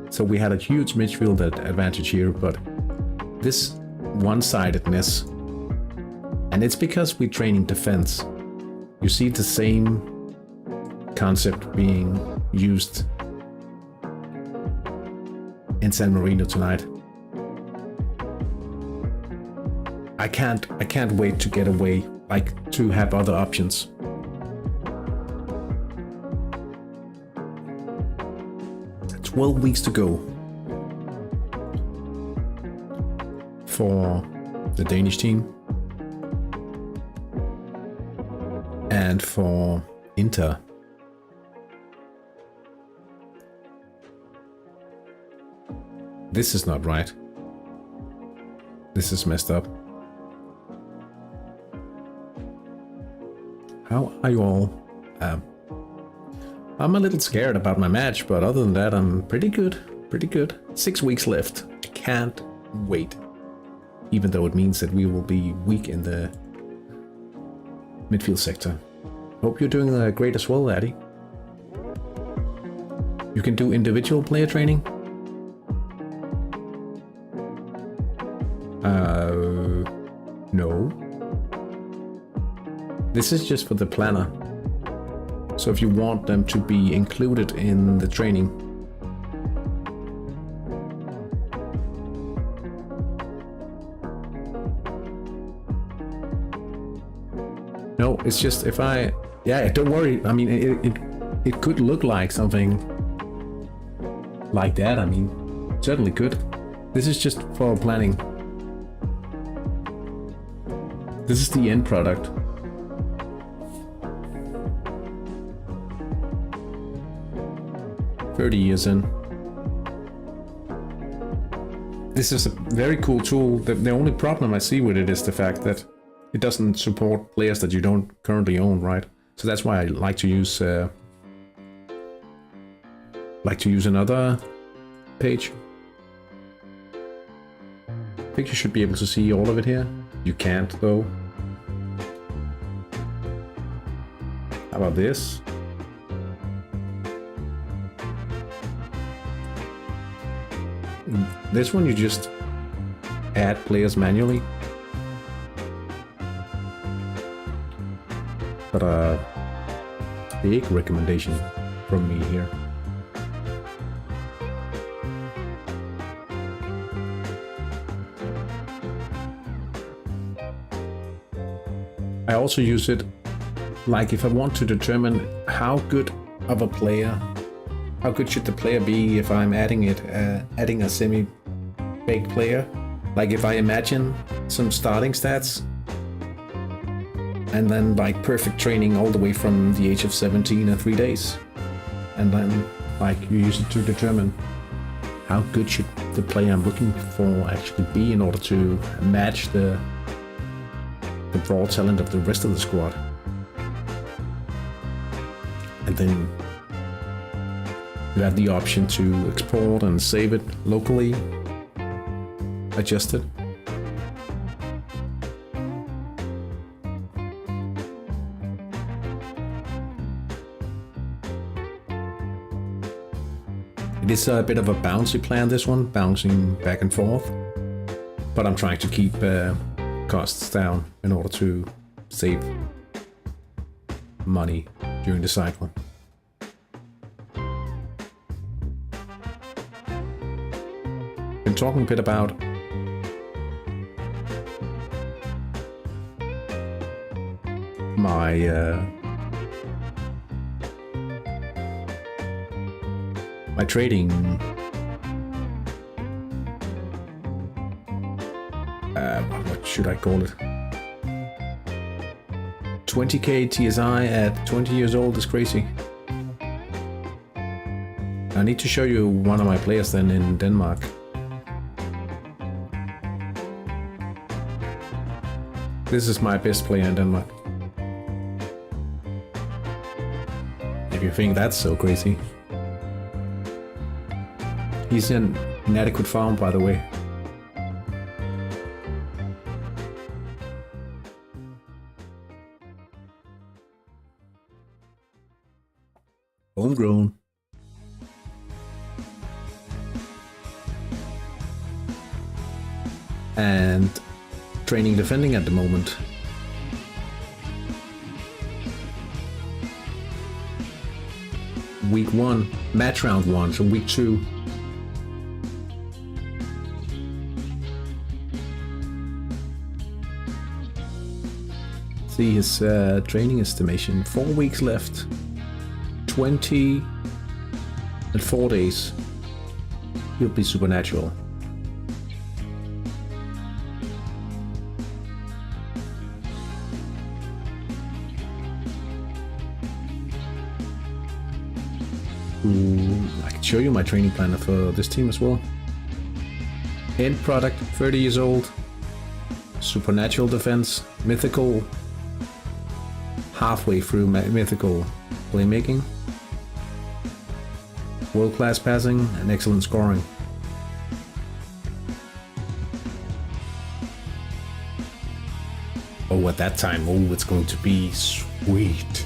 So we had a huge midfield advantage here, but this one-sidedness, and it's because we're training defense. You see the same concept being used in San Marino tonight. I can't wait to get away, like to have other options. It's 12 weeks to go for the Danish team and for Inter. This is not right. This is messed up. How are you all? I'm a little scared about my match, but other than that, I'm pretty good. Pretty good. 6 weeks left. I can't wait. Even though it means that we will be weak in the midfield sector. Hope you're doing great as well, Addy. You can do individual player training. No. This is just for the planner. So if you want them to be included in the training. No, it's just if I... Yeah, don't worry. I mean, it could look like something like that. I mean, certainly could. This is just for planning. This is the end product. "30 years in." This is a very cool tool. The only problem I see with it is the fact that it doesn't support players that you don't currently own, right? So that's why I like to use another page. I think you should be able to see all of it here. You can't though. How about this? This one you just add players manually. But a big recommendation from me here. I also use it like if I want to determine how good of a player, how good should the player be if I'm adding a semi-baked player. Like if I imagine some starting stats and then like perfect training all the way from the age of 17 and 3 days. And then like you use it to determine how good should the player I'm looking for actually be in order to match the raw talent of the rest of the squad. And then you have the option to export and save it locally, adjust it. It is a bit of a bouncy plan, this one, bouncing back and forth, but I'm trying to keep costs down in order to save money during the cycle. Been talking a bit about my trading what should I call it? 20k TSI at 20 years old is crazy. I need to show you one of my players then in Denmark. This is my best player in Denmark. If you think that's so crazy. He's in inadequate form, by the way. Homegrown. And training defending at the moment. Week 1, match round 1, so week 2. See his training estimation. 4 weeks left. 20 and 4 days. He'll be supernatural. I can show you my training planner for this team as well. End product, 30 years old. Supernatural defense, mythical, halfway through mythical playmaking, world-class passing, and excellent scoring. Oh, at that time, oh, it's going to be sweet.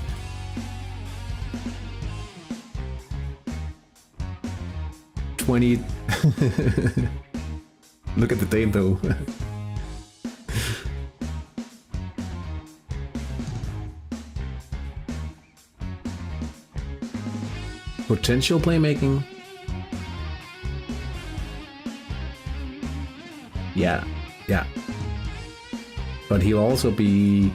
Look at the date though. Potential playmaking. Yeah. But he'll also be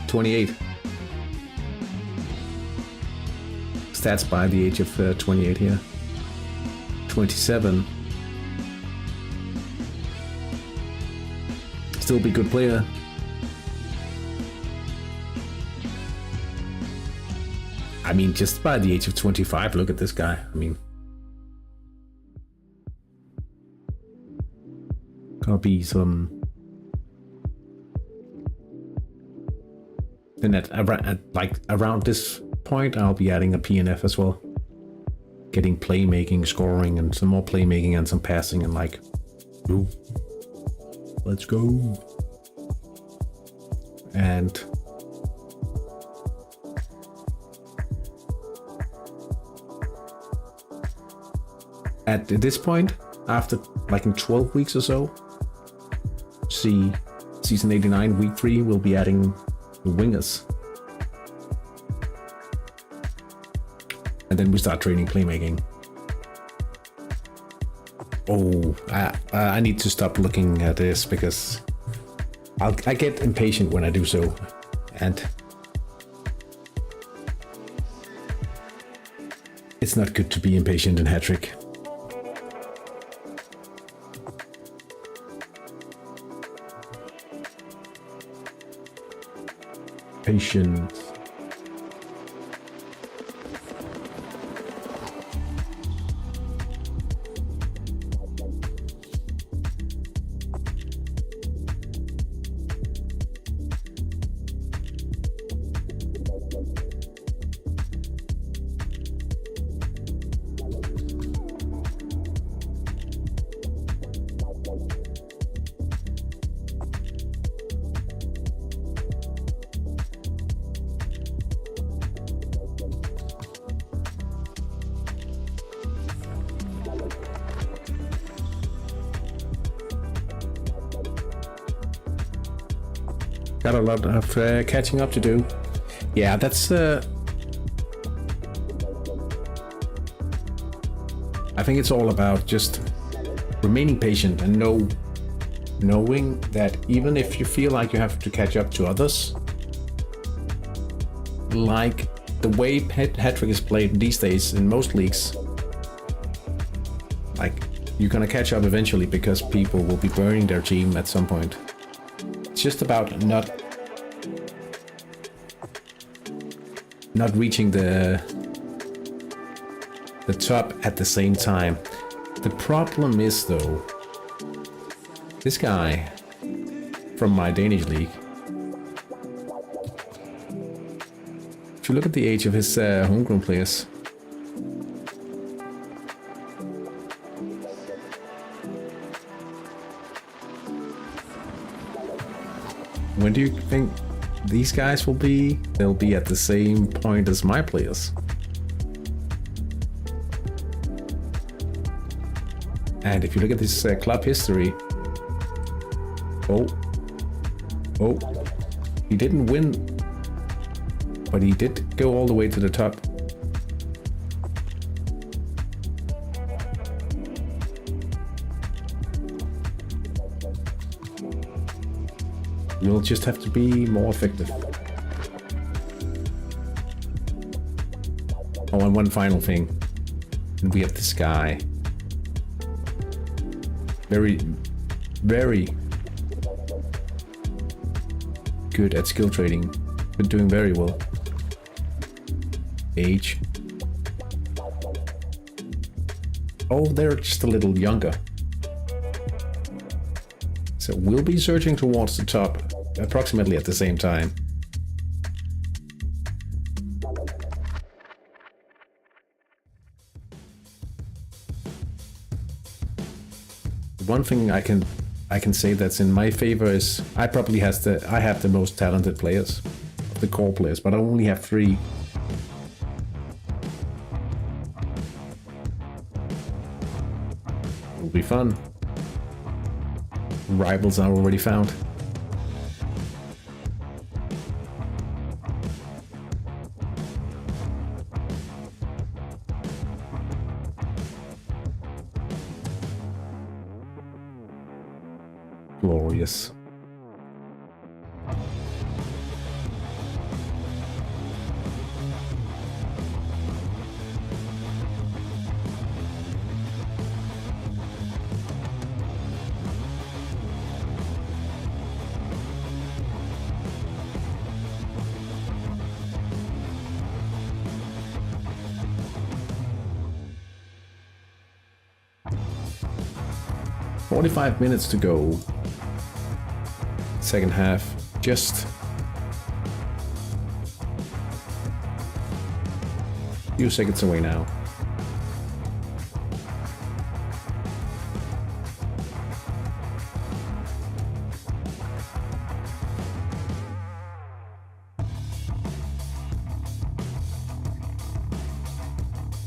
28. Stats by the age of 28 here. 27. Still be good player. I mean, just by the age of 25, look at this guy. I mean, gonna be some. Then at around this point, I'll be adding a PNF as well. Getting playmaking, scoring, and some more playmaking and some passing, and like, ooh, let's go. And at this point, after like in 12 weeks or so, see season 89 week 3, we'll be adding the wingers. And then we start training playmaking. Oh, I need to stop looking at this because I get impatient when I do so. And it's not good to be impatient in Hattrick. Patience. Got a lot of catching up to do. Yeah, that's I think it's all about just remaining patient and knowing that even if you feel like you have to catch up to others, like the way Hattrick is played these days in most leagues, like you're gonna catch up eventually because people will be burning their team at some point. It's just about not reaching the top at the same time. The problem is though, this guy from my Danish league, if you look at the age of his homegrown players, when do you think these guys will be? They'll be at the same point as my players. And if you look at this club history, oh, he didn't win, but he did go all the way to the top. You'll just have to be more effective. Oh, and one final thing. And we have this guy. Very good at skill trading. Been doing very well. Age. Oh, they're just a little younger. So we'll be searching towards the top approximately at the same time. One thing I can say that's in my favor is I have the most talented players, the core players, but I only have 3. It'll be fun. Rivals are already found. Glorious. "45 minutes to go. Second half, just a few seconds away now."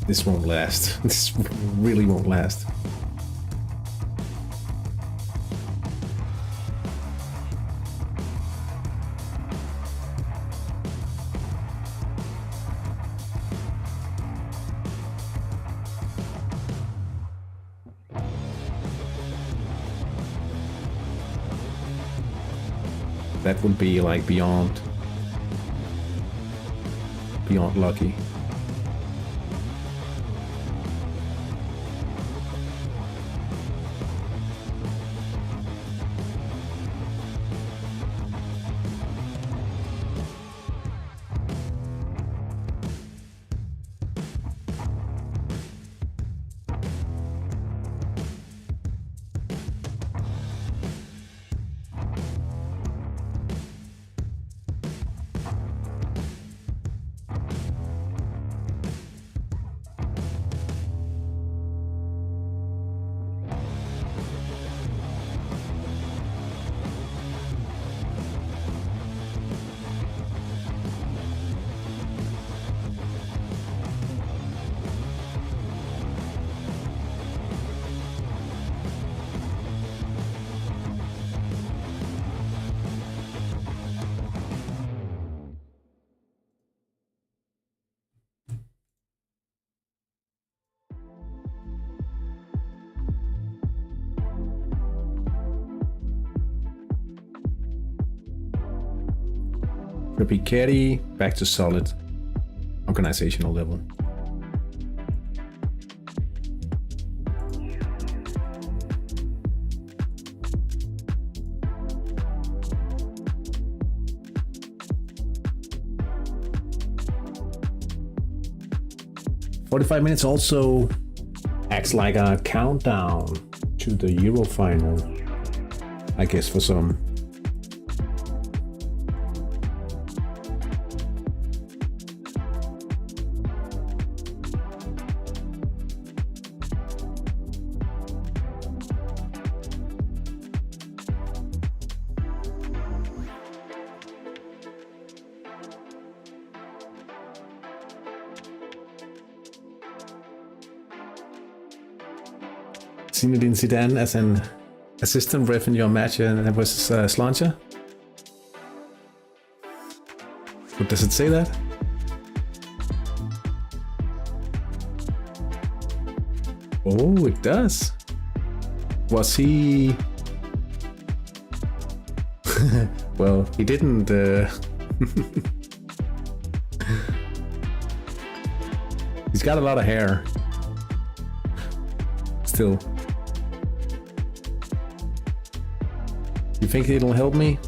This won't last. This really won't last. That would be like beyond lucky. Repeat carry, back to solid organizational level. "45 minutes also acts like a countdown to the Euro final, I guess, for some. Zinedine Zidane as an assistant ref in your match versus Slancha? What does it say that? Oh, it does. Was he Well, he didn't. He's got a lot of hair. Still. You think it'll help me?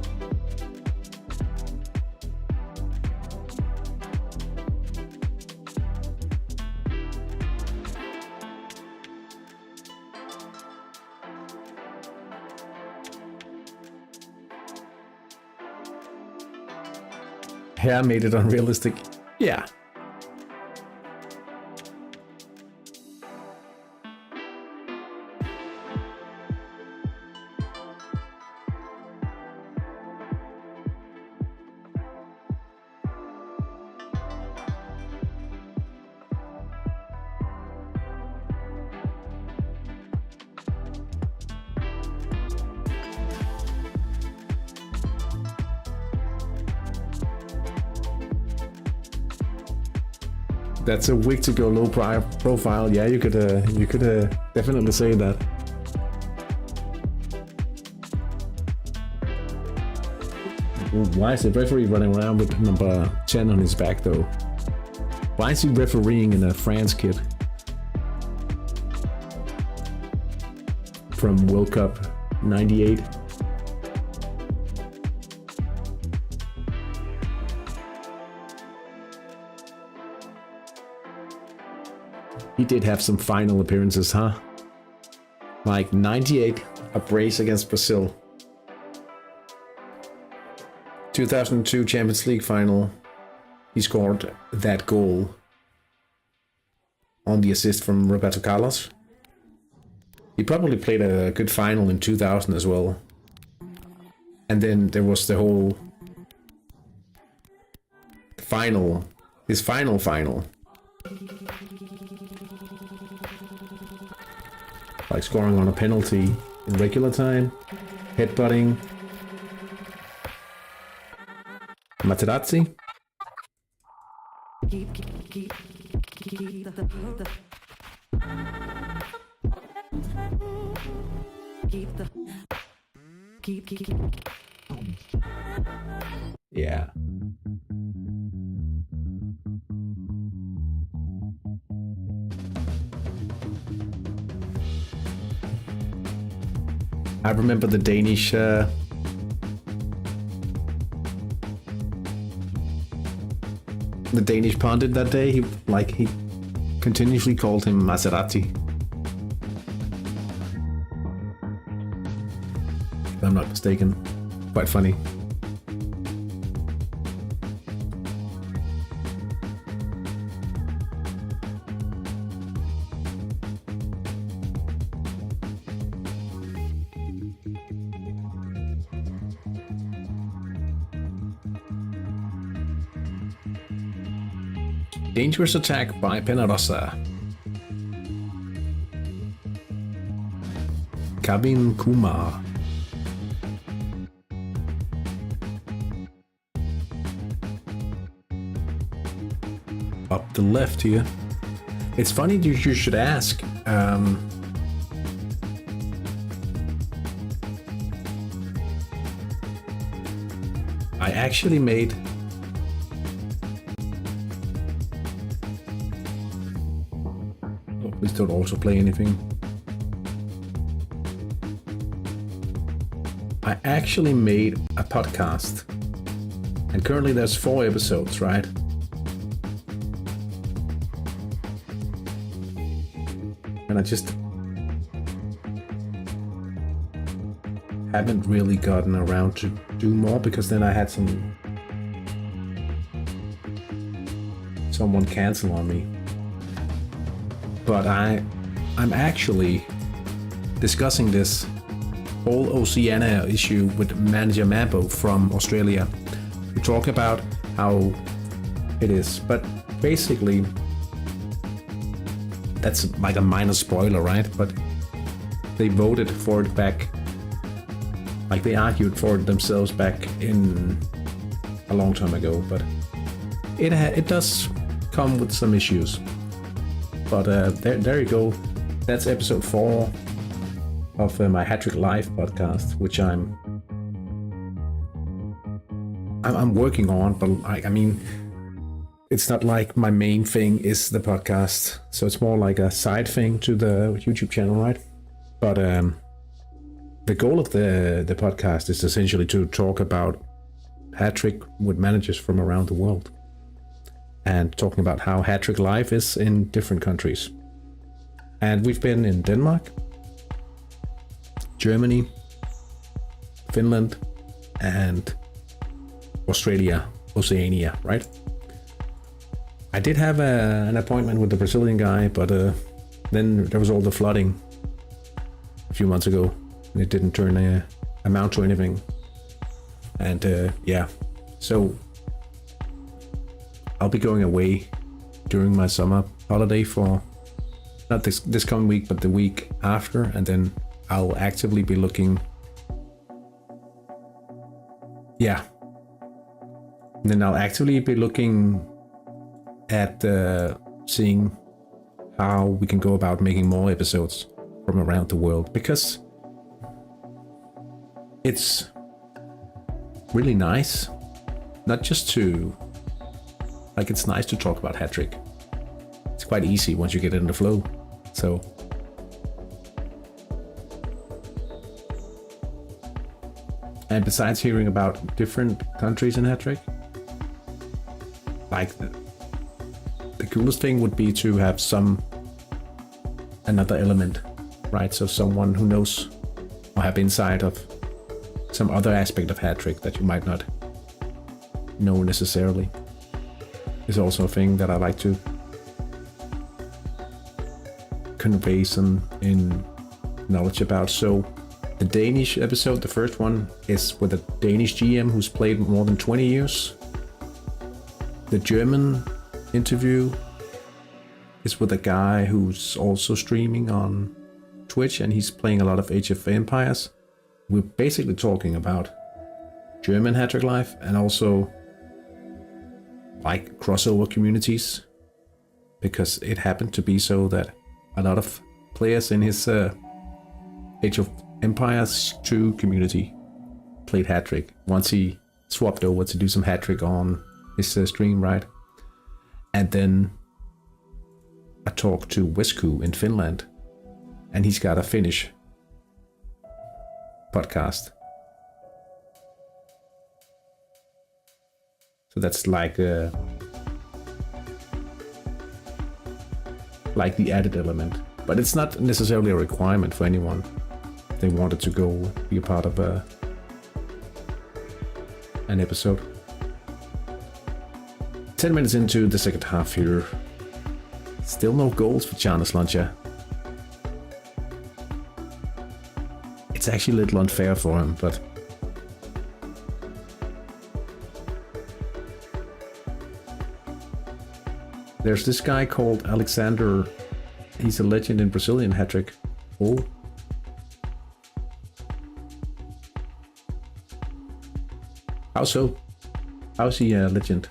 Hair made it unrealistic. Yeah. That's a week to go low profile. Yeah, you could definitely say that. Why is the referee running around with number 10 on his back though? Why is he refereeing in a France kit? From World Cup 98. He did have some final appearances, huh? Like 98, a brace against Brazil. 2002 Champions League final, he scored that goal on the assist from Roberto Carlos. He probably played a good final in 2000 as well. And then there was the whole final, his final. Like scoring on a penalty in regular time, headbutting Materazzi. Yeah. I remember the Danish pundit that day. He continuously called him Maserati. If I'm not mistaken. Quite funny. Dangerous attack by Penarosa. Kevin Kumar. Up the left here. It's funny you should ask. I actually made please don't also play anything. I actually made a podcast, and currently there's 4 episodes, right? And I just haven't really gotten around to do more because then I had someone cancel on me. But I'm actually discussing this whole Oceania issue with manager Mambo from Australia. We talk about how it is, but basically that's like a minor spoiler, right? But they voted for it back, like they argued for it themselves back in a long time ago, but it does come with some issues. But there you go. That's episode 4 of my Hattrick Live podcast, which I'm I'm working on, but I mean, it's not like my main thing is the podcast. So it's more like a side thing to the YouTube channel, right? But the goal of the podcast is essentially to talk about Hattrick with managers from around the world and talking about how Hattrick life is in different countries. And we've been in Denmark, Germany, Finland, and Australia, Oceania, right? I did have an appointment with the Brazilian guy, but then there was all the flooding a few months ago, and it didn't amount to anything. And yeah, so I'll be going away during my summer holiday for not this coming week, but the week after, and then I'll actively be looking. Yeah. And then I'll actively be looking at seeing how we can go about making more episodes from around the world, because it's really nice, not just to, like, it's nice to talk about Hattrick. It's quite easy once you get in the flow. So and besides hearing about different countries in Hattrick, like the coolest thing would be to have another element, right? So someone who knows or have insight of some other aspect of Hattrick that you might not know necessarily is also a thing that I like to convey some in knowledge about. So the Danish episode, the first one, is with a Danish GM who's played more than 20 years. The German interview is with a guy who's also streaming on Twitch, and he's playing a lot of Age of Empires. We're basically talking about German Hattrick life and also like crossover communities, because it happened to be so that a lot of players in his Age of Empires 2 community played Hattrick once he swapped over to do some Hattrick on his stream, right? And then I talked to Wesku in Finland, and he's got a Finnish podcast. So that's like the added element, but it's not necessarily a requirement for anyone. They wanted to go be a part of an episode. 10 minutes into the second half here. Still no goals for Charles Lancia. It's actually a little unfair for him, but there's this guy called Alexander. He's a legend in Brazilian Hattrick. Oh. How so? How's he a legend?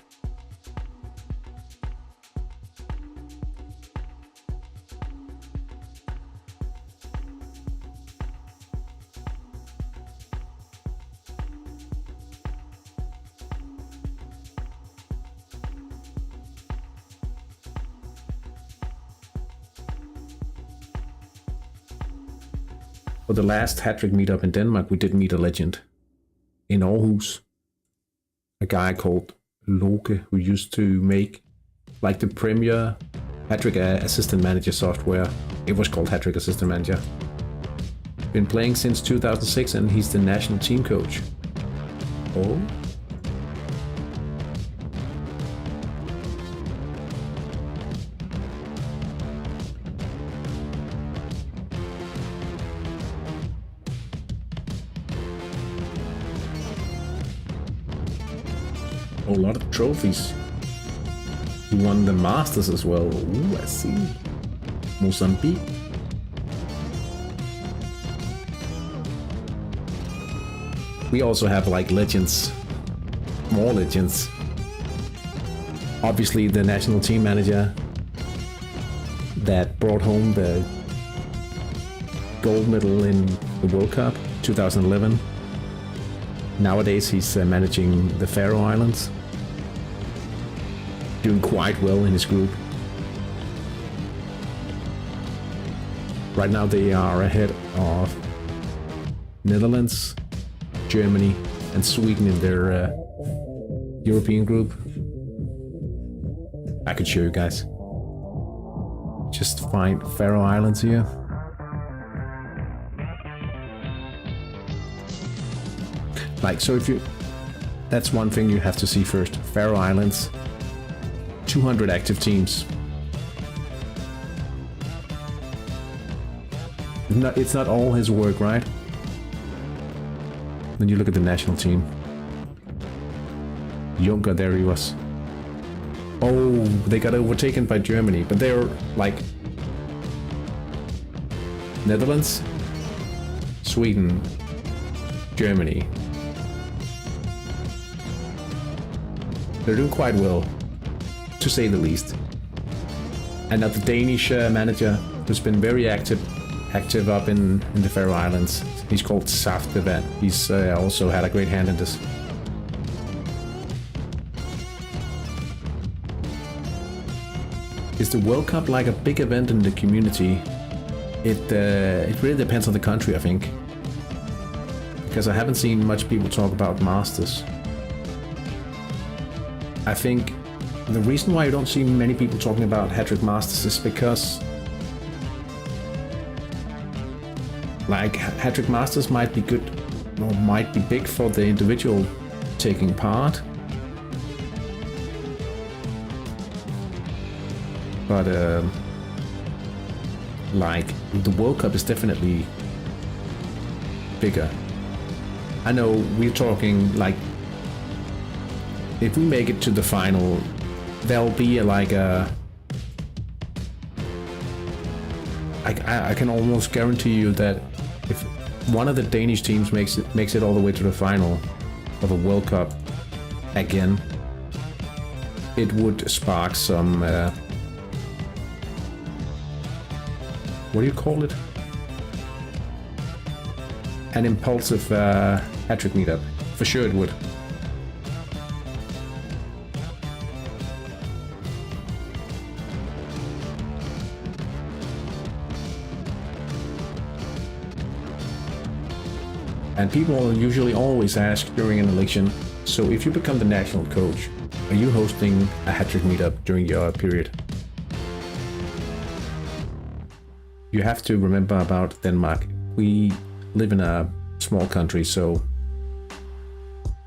For the last Hattrick meetup in Denmark, we did meet a legend in Aarhus. A guy called Loke, who used to make like the premier Hattrick Assistant Manager software. It was called Hattrick Assistant Manager. Been playing since 2006, and he's the national team coach. Oh. A lot of trophies. He won the Masters as well. Ooh, I see. Mozambique. We also have like legends, more legends. Obviously the national team manager that brought home the gold medal in the World Cup 2011. Nowadays he's managing the Faroe Islands. Doing quite well in his group. Right now they are ahead of Netherlands, Germany, and Sweden in their European group. I could show you guys. Just find Faroe Islands here. Like, so if you... That's one thing you have to see first. Faroe Islands. 200 active teams. It's not all his work, right? Then you look at the national team. Juncker, there he was. Oh, they got overtaken by Germany, but they're like Netherlands, Sweden, Germany. They're doing quite well, to say the least. And now the Danish manager, who's been very active up in the Faroe Islands. He's called Saftevan. He's also had a great hand in this. Is the World Cup like a big event in the community? It really depends on the country, I think. Because I haven't seen much people talk about Masters. I think the reason why you don't see many people talking about Hattrick Masters is because like Hattrick Masters might be good or might be big for the individual taking part. But like the World Cup is definitely bigger. I know we're talking like if we make it to the final, there'll be like a I can almost guarantee you that if one of the Danish teams makes it all the way to the final of a World Cup again, it would spark some what do you call it? An impulsive Hattrick meetup. For sure it would. And people usually always ask during an election, so if you become the national coach, are you hosting a Hattrick meetup during your period? You have to remember about Denmark. We live in a small country, so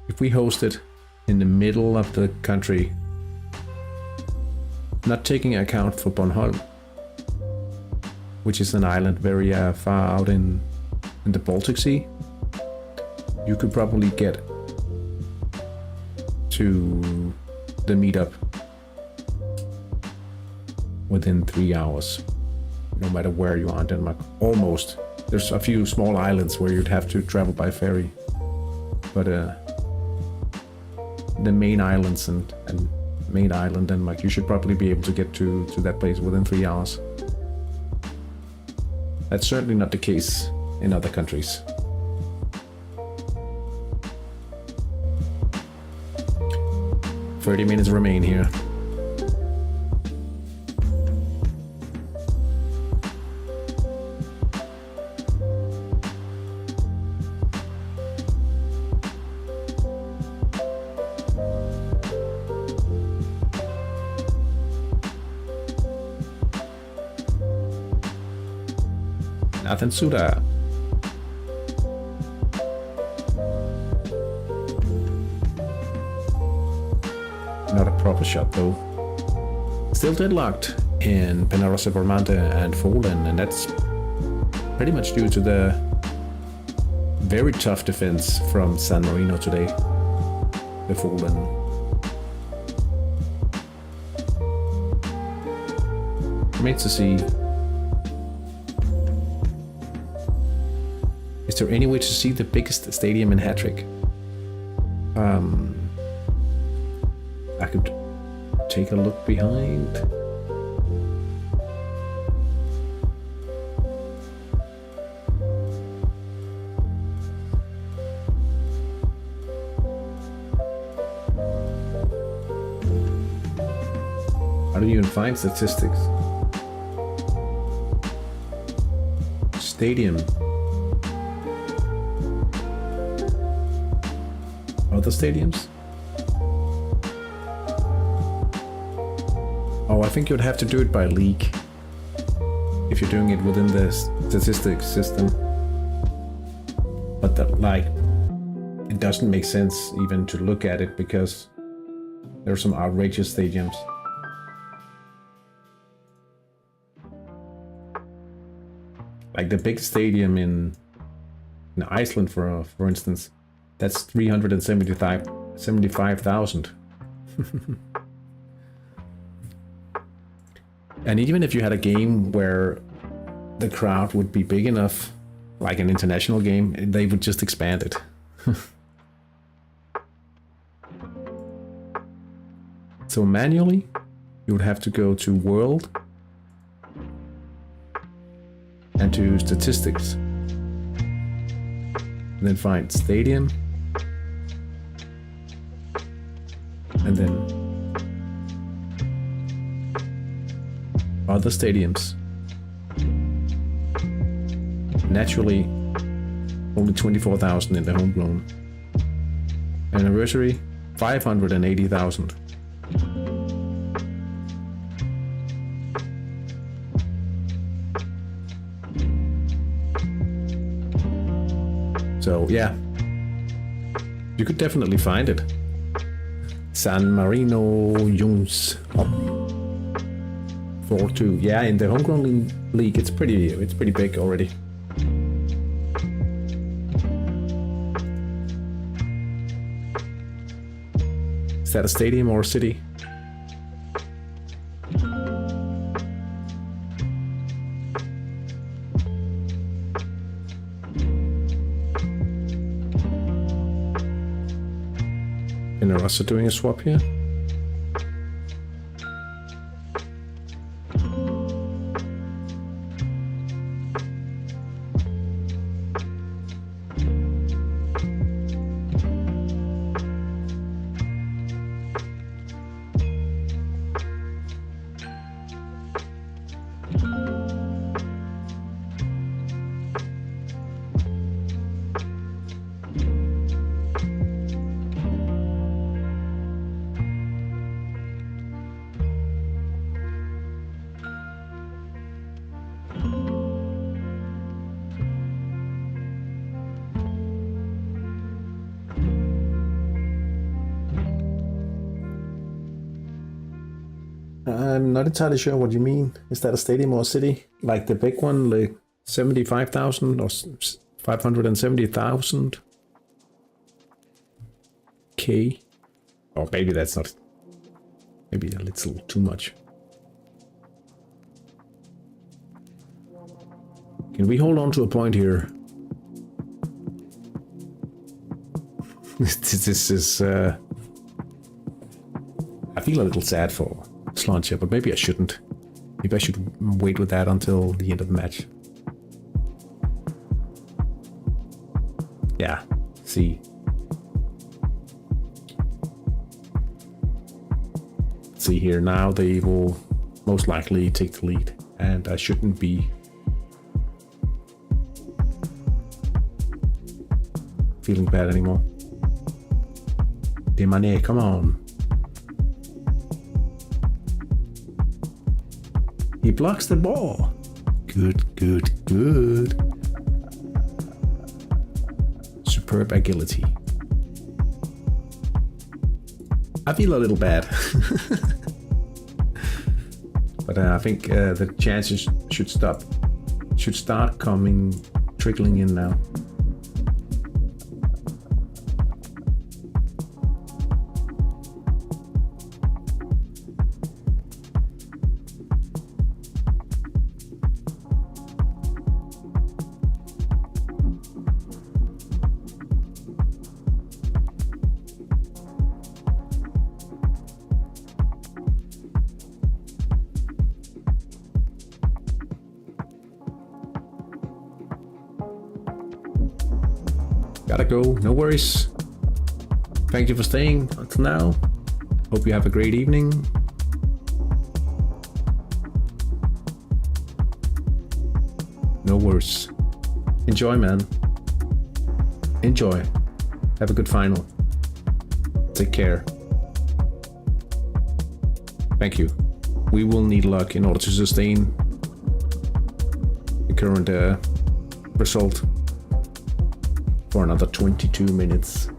if we host it in the middle of the country, not taking account for Bornholm, which is an island very far out in the Baltic Sea, you could probably get to the meetup within 3 hours, no matter where you are in Denmark. Almost. There's a few small islands where you'd have to travel by ferry, but the main islands and main island Denmark, you should probably be able to get to that place within 3 hours. That's certainly not the case in other countries. Minutes remain here. Nathan Suda. Not a proper shot though. Still deadlocked in Penarosa, Bramante and Folen, and that's pretty much due to the very tough defense from San Marino today. The Folen. Remains to see. Is there any way to see the biggest stadium in Hattrick? I could take a look behind. How do you even find statistics? Stadium. Other stadiums? Oh, I think you'd have to do it by league. If you're doing it within the statistics system. But that, like, it doesn't make sense even to look at it because there are some outrageous stadiums. Like the big stadium in Iceland, for instance, that's 375,000. And even if you had a game where the crowd would be big enough, like an international game, they would just expand it. So manually, you would have to go to World and to Statistics. And then find Stadium. And then other stadiums. Naturally, only 24,000 in the homegrown. Anniversary, 580,000. So yeah, you could definitely find it. San Marino Jungs 4-2. Yeah, in the homegrown league, it's pretty big already. Is that a stadium or a city? And they're also doing a swap here. I'm not entirely sure what you mean. Is that a stadium or a city? Like the big one, like 75,000 or 570,000 K? Or maybe that's not. Maybe a little too much. Can we hold on to a point here? This is. I feel a little sad for Slauncher, but maybe I shouldn't. Maybe I should wait with that until the end of the match. Yeah, see. See here, now they will most likely take the lead, and I shouldn't be feeling bad anymore. Demane, come on. He blocks the ball. Good, good, good. Superb agility. I feel a little bad. But I think the chances should start trickling in now. Gotta go, no worries. Thank you for staying until now. Hope you have a great evening. No worries. Enjoy, man. Enjoy. Have a good final. Take care. Thank you. We will need luck in order to sustain the current result for another 22 minutes.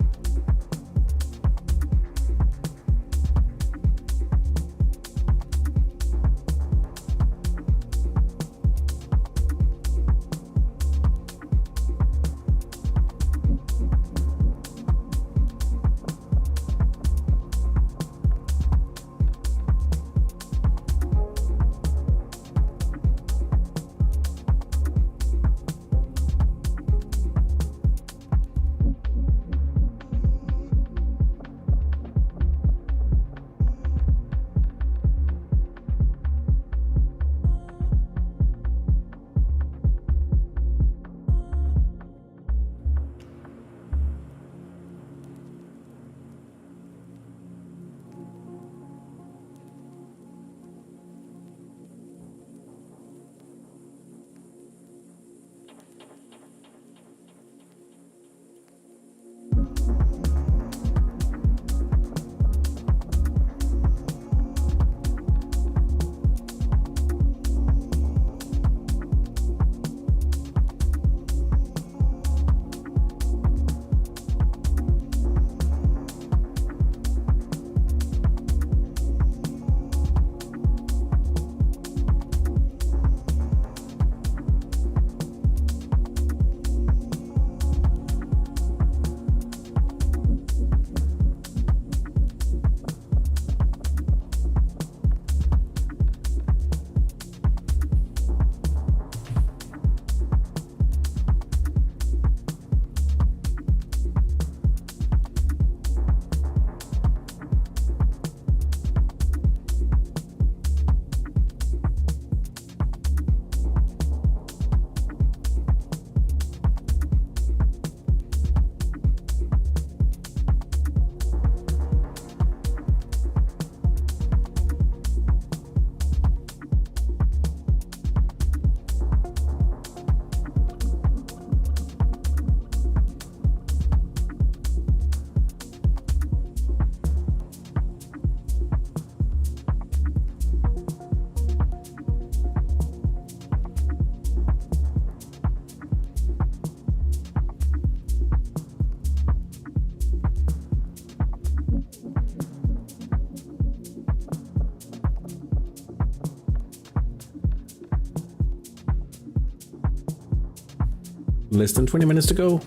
Less than 20 minutes to go.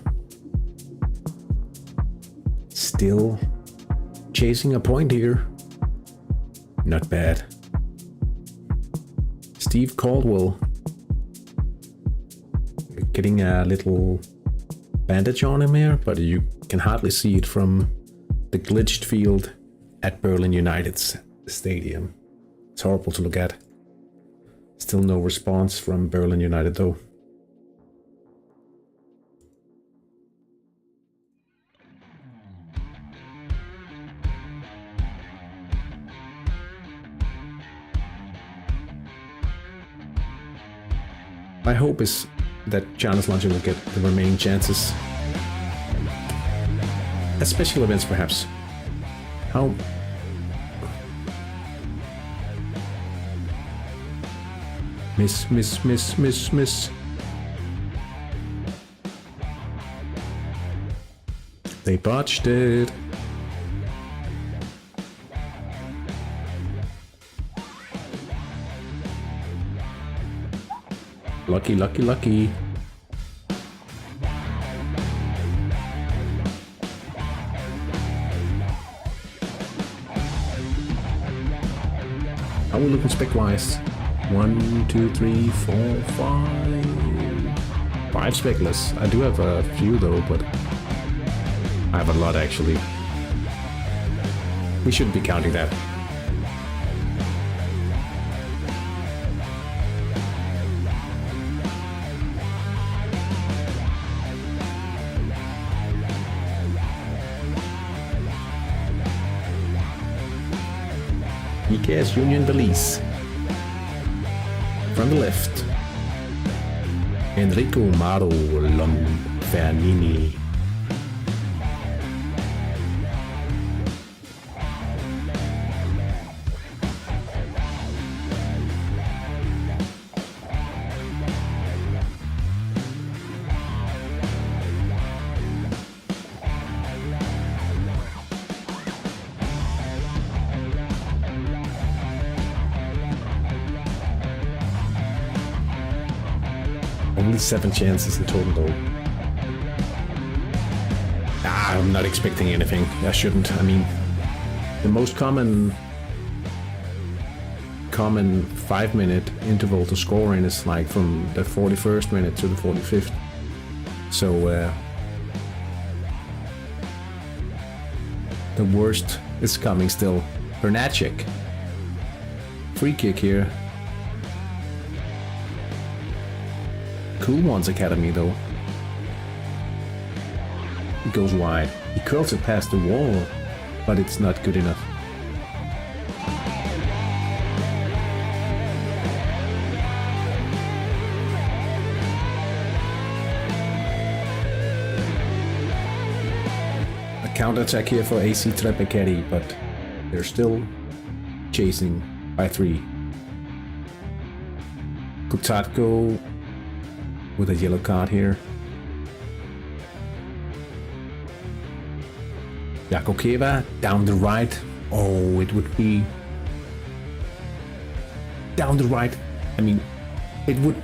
Still chasing a point here. Not bad. Steve Caldwell getting a little bandage on him here, but you can hardly see it from the glitched field at Berlin United's stadium. It's horrible to look at. Still no response from Berlin United though. My hope is that Giannis Lancia will get the remaining chances. At special events, perhaps. How... Miss. They botched it. Lucky. How are we looking spec-wise? 1, 2, 3, 4, 5... 5 specless. I do have a few though, but I have a lot actually. We shouldn't be counting that. Union Belize from the left. Enrico Maro Lonfernini. Only 7 chances in total though. I'm not expecting anything. I shouldn't. I mean, the most common 5-minute interval to score in is like from the 41st minute to the 45th. So the worst is coming still. Hattrick. Free kick here. Cool One's Academy though. He goes wide. He curls it past the wall, but it's not good enough. A counter-attack here for AC Trepekeri, but they're still chasing by 3. Kutatko with a yellow card here. Jakokeva down the right. Oh, it would be down the right. I mean, it would.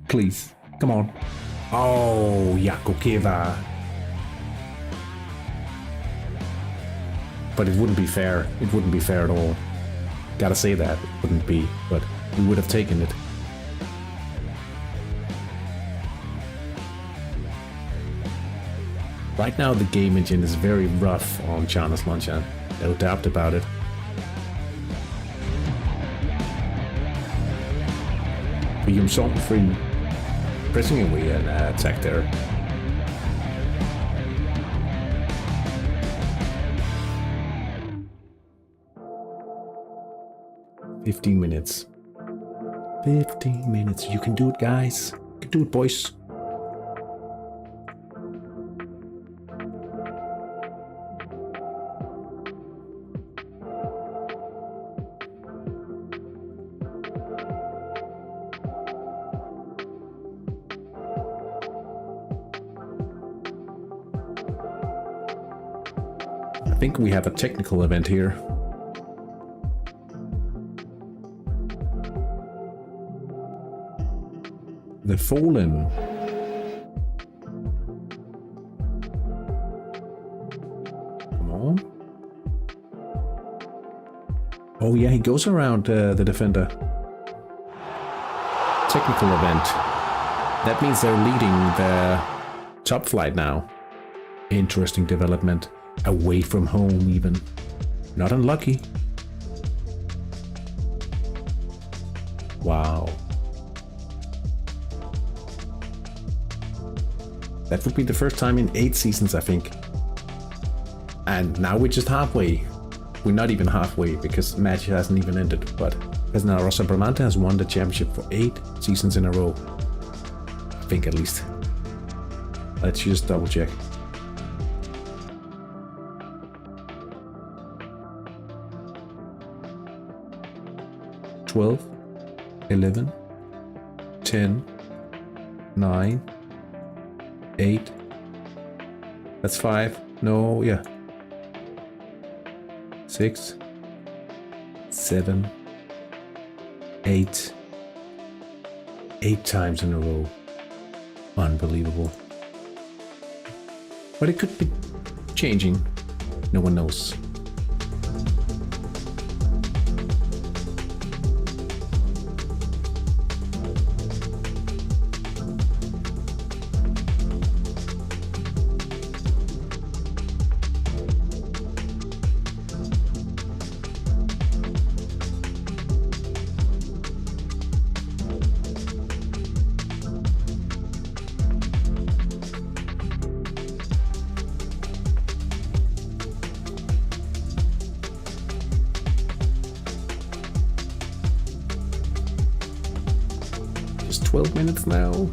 Please, come on. Oh, Jakokeva. But it wouldn't be fair. It wouldn't be fair at all. Gotta say that. It wouldn't be, but we would have taken it. Right now the game engine is very rough on Charles Lonchan. No doubt about it. William Saltenfree pressing away an attack there. "15 minutes. 15 minutes. You can do it, guys. You can do it, boys." I think we have a technical event here. The Fallen. Come on. Oh yeah, he goes around the defender. Technical event. That means they're leading the top flight now. Interesting development. Away from home even. Not unlucky. Wow. That would be the first time in 8 seasons, I think. And now we're just halfway. We're not even halfway because the match hasn't even ended. But Pesnarossa Bramante has won the championship for 8 seasons in a row. I think at least. Let's just double check. "12, 11, 10, 9, 8. That's 5. No, yeah. 6, 7, 8. 8 times in a row. Unbelievable. But it could be changing. No one knows. 12 minutes now.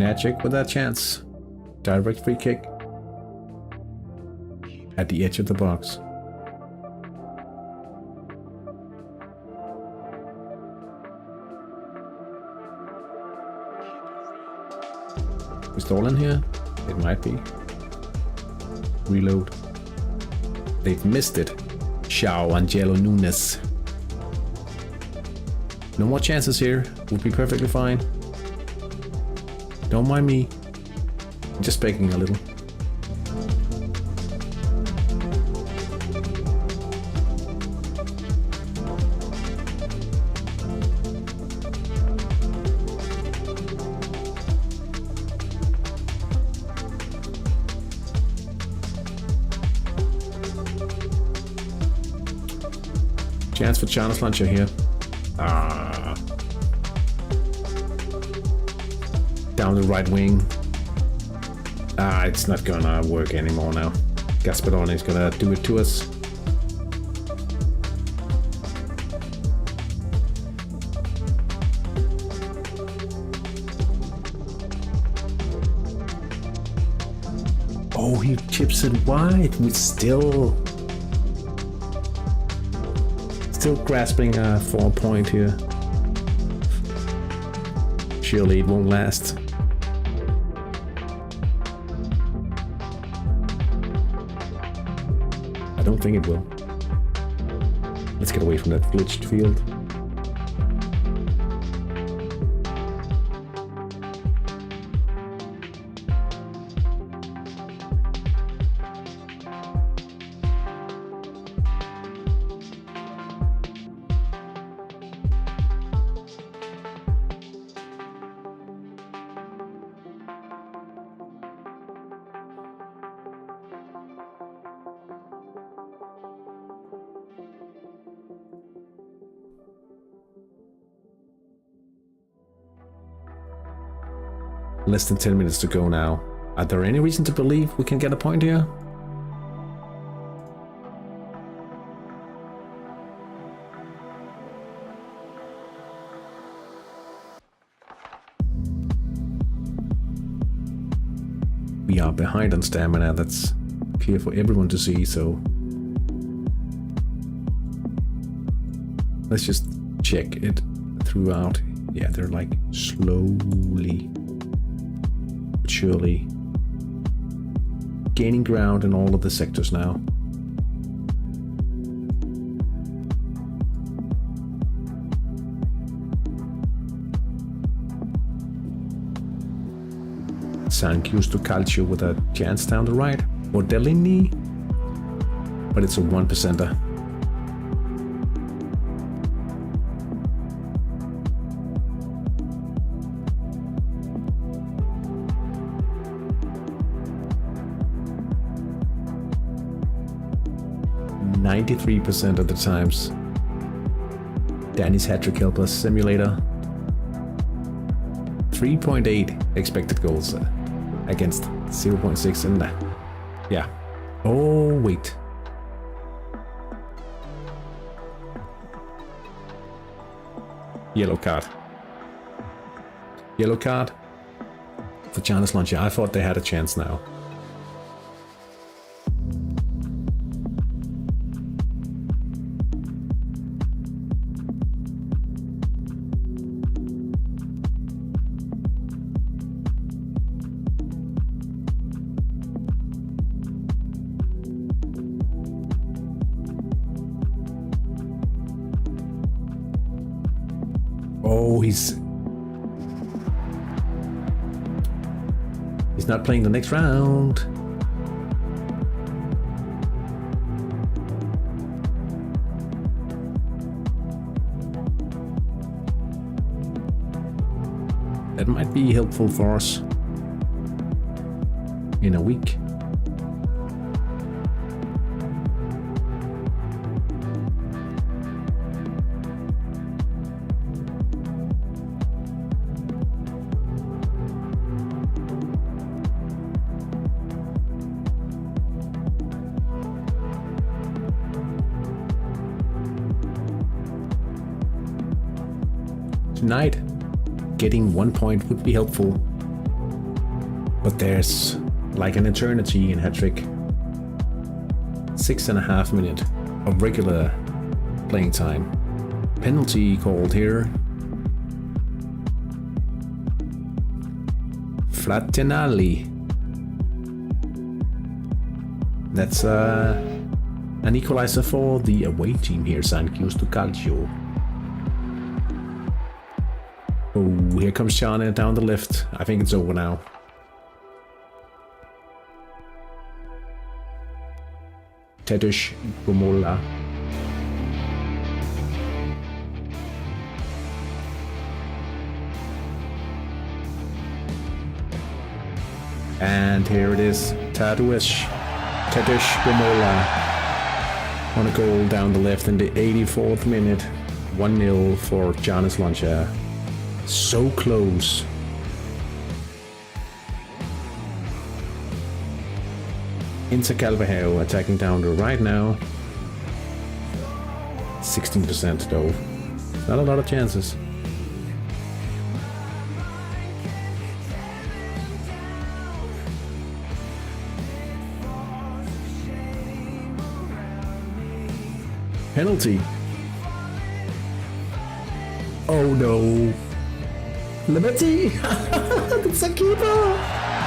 Hattrick with that chance. Direct free kick. At the edge of the box. We stolen here? It might be. Reload. They've missed it. Xiao Angelo Nunes. No more chances here. Would be perfectly fine. Don't mind me. I'm just begging a little. Chance for China's launcher here. Down the right wing. It's not gonna work anymore now. Gaspadone is gonna do it to us. Oh, he chips it wide. We're still grasping a 4 point here. Surely it won't last. I don't think it will. Let's get away from that glitched field. Less than 10 minutes to go now. Are there any reason to believe we can get a point here? We are behind on stamina, that's clear for everyone to see, so let's just check it throughout. Yeah, they're like slowly but surely gaining ground in all of the sectors now. San Giusto Calcio with a chance down the right. Bordellini, but it's a 1%er. %93 of the times. Danny's Hattrick helper simulator. 3.8 expected goals against 0.6 and yeah. Oh wait. Yellow card. Yellow card for Giannis Lancia. I thought they had a chance now. Oh, he's not playing the next round. That might be helpful for us in a week. Tonight, getting 1 point would be helpful, but there's like an eternity in Hattrick. 6.5 minutes of regular playing time. Penalty called here. Fraternali. That's an equalizer for the away team here, San Giusto Calcio. Oh, here comes Chana down the left. I think it's over now. Hattrick Gomola. And here it is. Hattrick Gomola on a goal down the left in the 84th minute. 1-0 for Giannis Lancia. So close. Inter Calvajao attacking down the right now. 16% though. Not a lot of chances. Penalty. Oh no. Liberty! It's a keeper!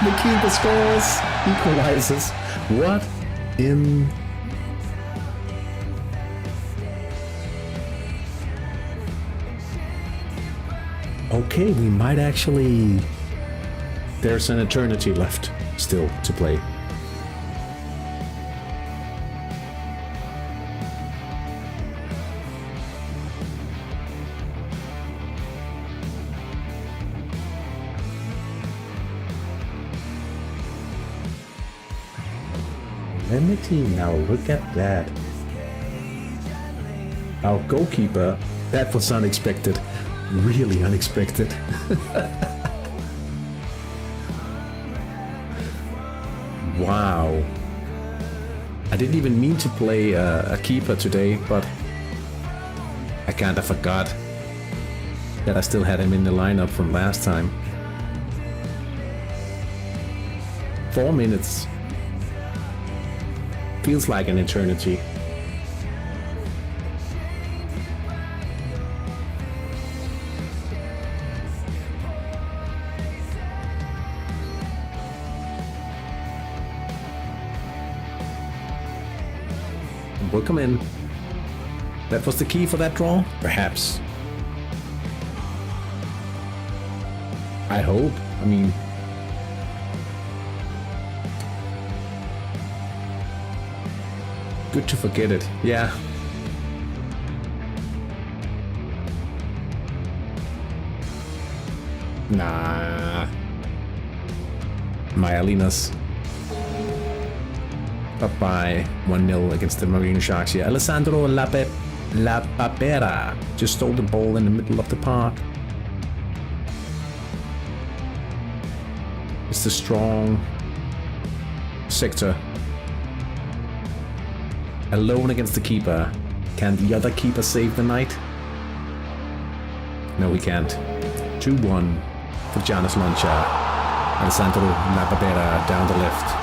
The keeper scores, equalizes. What in... Okay, we might actually... There's an eternity left still to play. Limity, now look at that. Our goalkeeper, that was unexpected. Really unexpected. Wow. I didn't even mean to play a keeper today, but I kinda forgot that I still had him in the lineup from last time. 4 minutes. Feels like an eternity. Will come in. That was the key for that draw? Perhaps. I hope. I mean... Good to forget it. Yeah. Nah. Myalinas. Up by 1-0 against the Marino Sharks here. Alessandro Lapapera just stole the ball in the middle of the park. It's the strong sector. Alone against the keeper. Can the other keeper save the night? No, we can't. 2-1 for Giannis Lancia. Alessandro Lapapera down the left.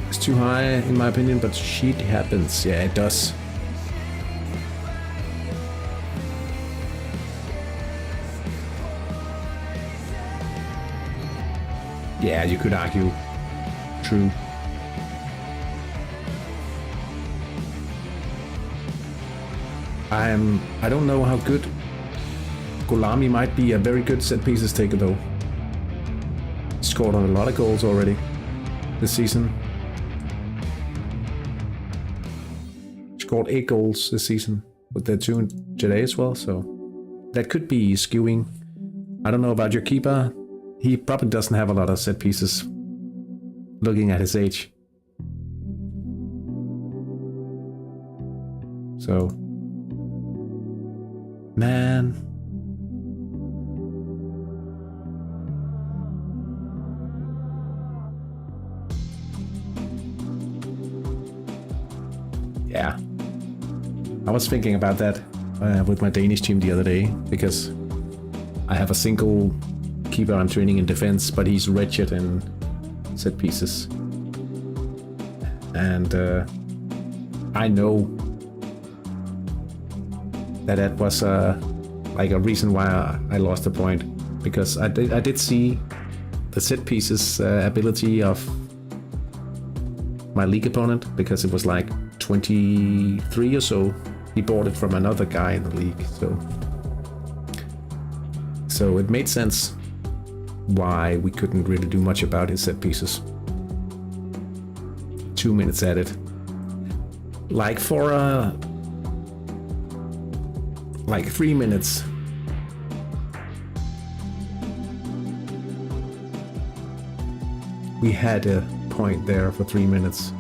It's too high in my opinion, but shit happens. Yeah, it does. Yeah, you could argue. True. I don't know how good Golami might be. A very good set pieces taker though. Scored on a lot of goals already this season. scored 8 goals this season with the 2 today as well, so that could be skewing. I don't know about your keeper. He probably doesn't have a lot of set pieces, looking at his age. So, man. Yeah. I was thinking about that with my Danish team the other day, because I have a single keeper I'm training in defense, but he's wretched in set pieces. And I know that was like a reason why I lost a point, because I did see the set pieces ability of my league opponent, because it was like 23 or so. He bought it from another guy in the league, so it made sense why we couldn't really do much about his set pieces. 2 minutes at it. Like for like 3 minutes. We had a point there for 3 minutes.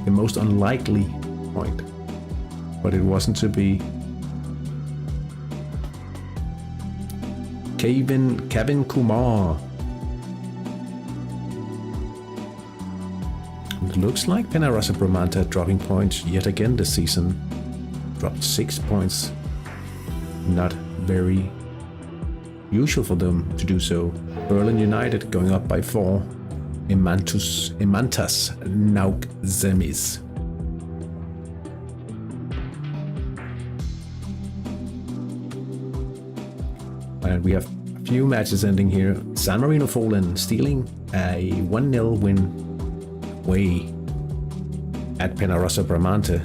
The most unlikely point. But it wasn't to be. Kevin Kumar. It looks like Penarasa Bramanta dropping points yet again this season. Dropped 6 points. Not very usual for them to do so. Berlin United going up by 4. Imantas Nauk Zemis. And we have a few matches ending here. San Marino fallen, stealing a 1-0 win away at Penarasa Bramante.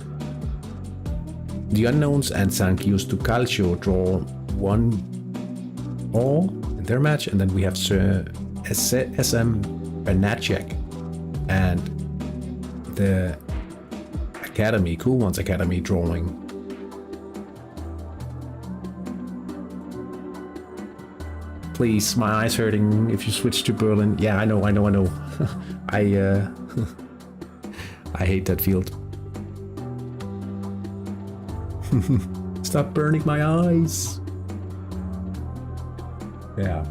The Unknowns and San Giusto Calcio draw 1-all in their match, and then we have SM Benacek and the Academy, Cool Ones Academy, drawing. Please, my eyes hurting if you switch to Berlin. Yeah, I know. I hate that field. Stop burning my eyes. Yeah.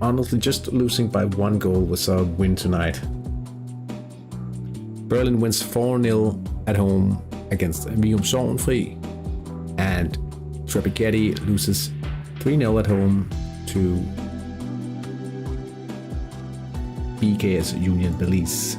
Honestly, just losing by 1 goal was a win tonight. Berlin wins 4-0 at home against Vium Sorgenfri, and Trepichetti loses 3-0 at home to BKS Union Belize.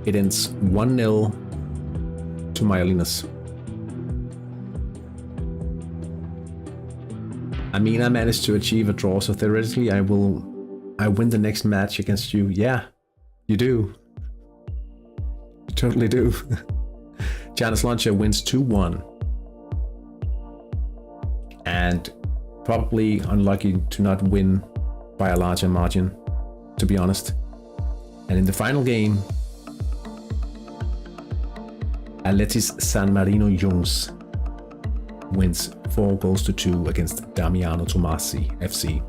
It ends 1-0 to Myolinas. I mean, I managed to achieve a draw, so theoretically I win the next match against you. Yeah, you do. You totally do. Janus Launcher wins 2-1. And probably unlucky to not win by a larger margin, to be honest. And in the final game, Aletis San Marino Jungs wins 4-2 against Damiano Tomasi FC.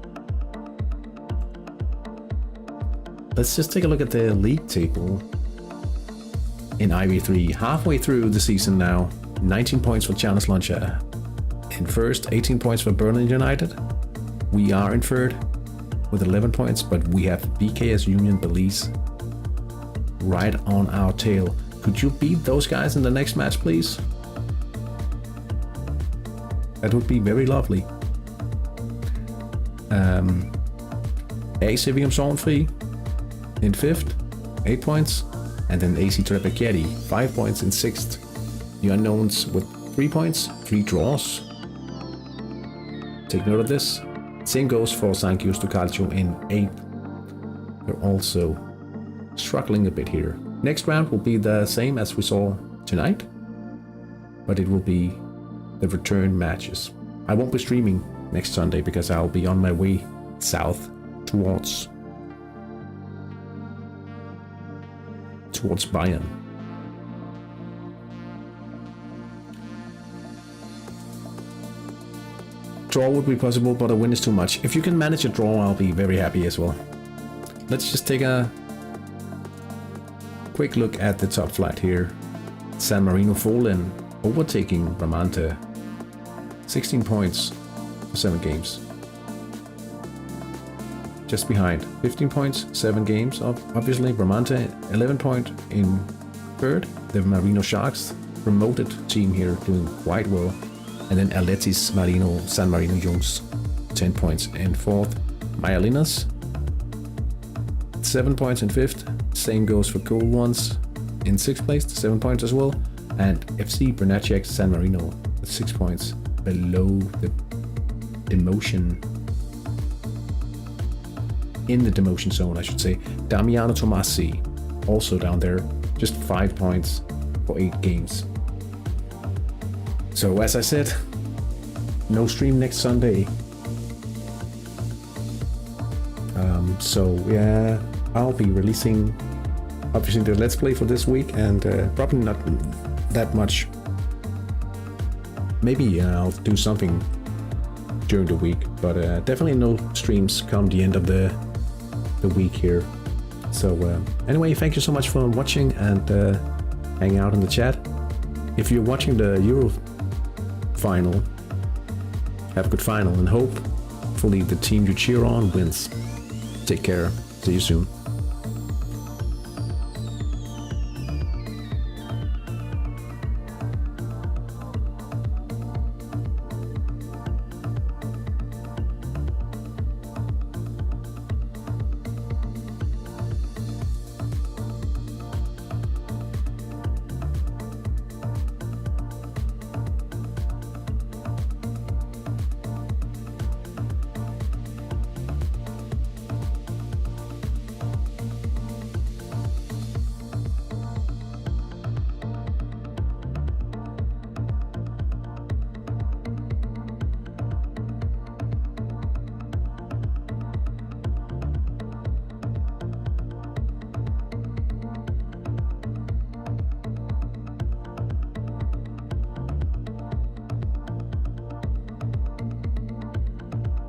Let's just take a look at the league table in IV3. Halfway through the season now, 19 points for Janus Launcher. In first, 18 points for Berlin United. We are in third with 11 points, but we have BKS Union Belize right on our tail. Could you beat those guys in the next match, please? That would be very lovely. AC Vium Sorgenfri in fifth, 8 points. And then AC Trepichetti, 5 points in sixth. The unknowns with 3 points, 3 draws. Take note of this. Same goes for San Giusto Calcio in 8th. They're also struggling a bit here. Next round will be the same as we saw tonight, but it will be the return matches. I won't be streaming next Sunday because I'll be on my way south towards Bayern. Draw would be possible, but a win is too much. If you can manage a draw, I'll be very happy as well. Let's just take a quick look at the top flight here. San Marino fallen, overtaking Bramante. 16 points for 7 games. Just behind, 15 points, 7 games. Obviously, Bramante 11 point in 3rd. The Marino Sharks, promoted team here, doing quite well. And then Aletis Marino, San Marino Jungs, 10 points in 4th. Maialinas, 7 points in 5th. Same goes for Cool Ones in 6th place, 7 points as well. And FC Bernacek San Marino with 6 points below the demotion. In the demotion zone, I should say. Damiano Tomasi, also down there, just 5 points for 8 games. So as I said, no stream next Sunday. So yeah, I'll be releasing obviously the Let's Play for this week, and probably not that much. Maybe I'll do something during the week, but definitely no streams come the end of the week here. So anyway, thank you so much for watching and hanging out in the chat. If you're watching the Euro final, have a good final, and hopefully the team you cheer on wins. Take care. See you soon.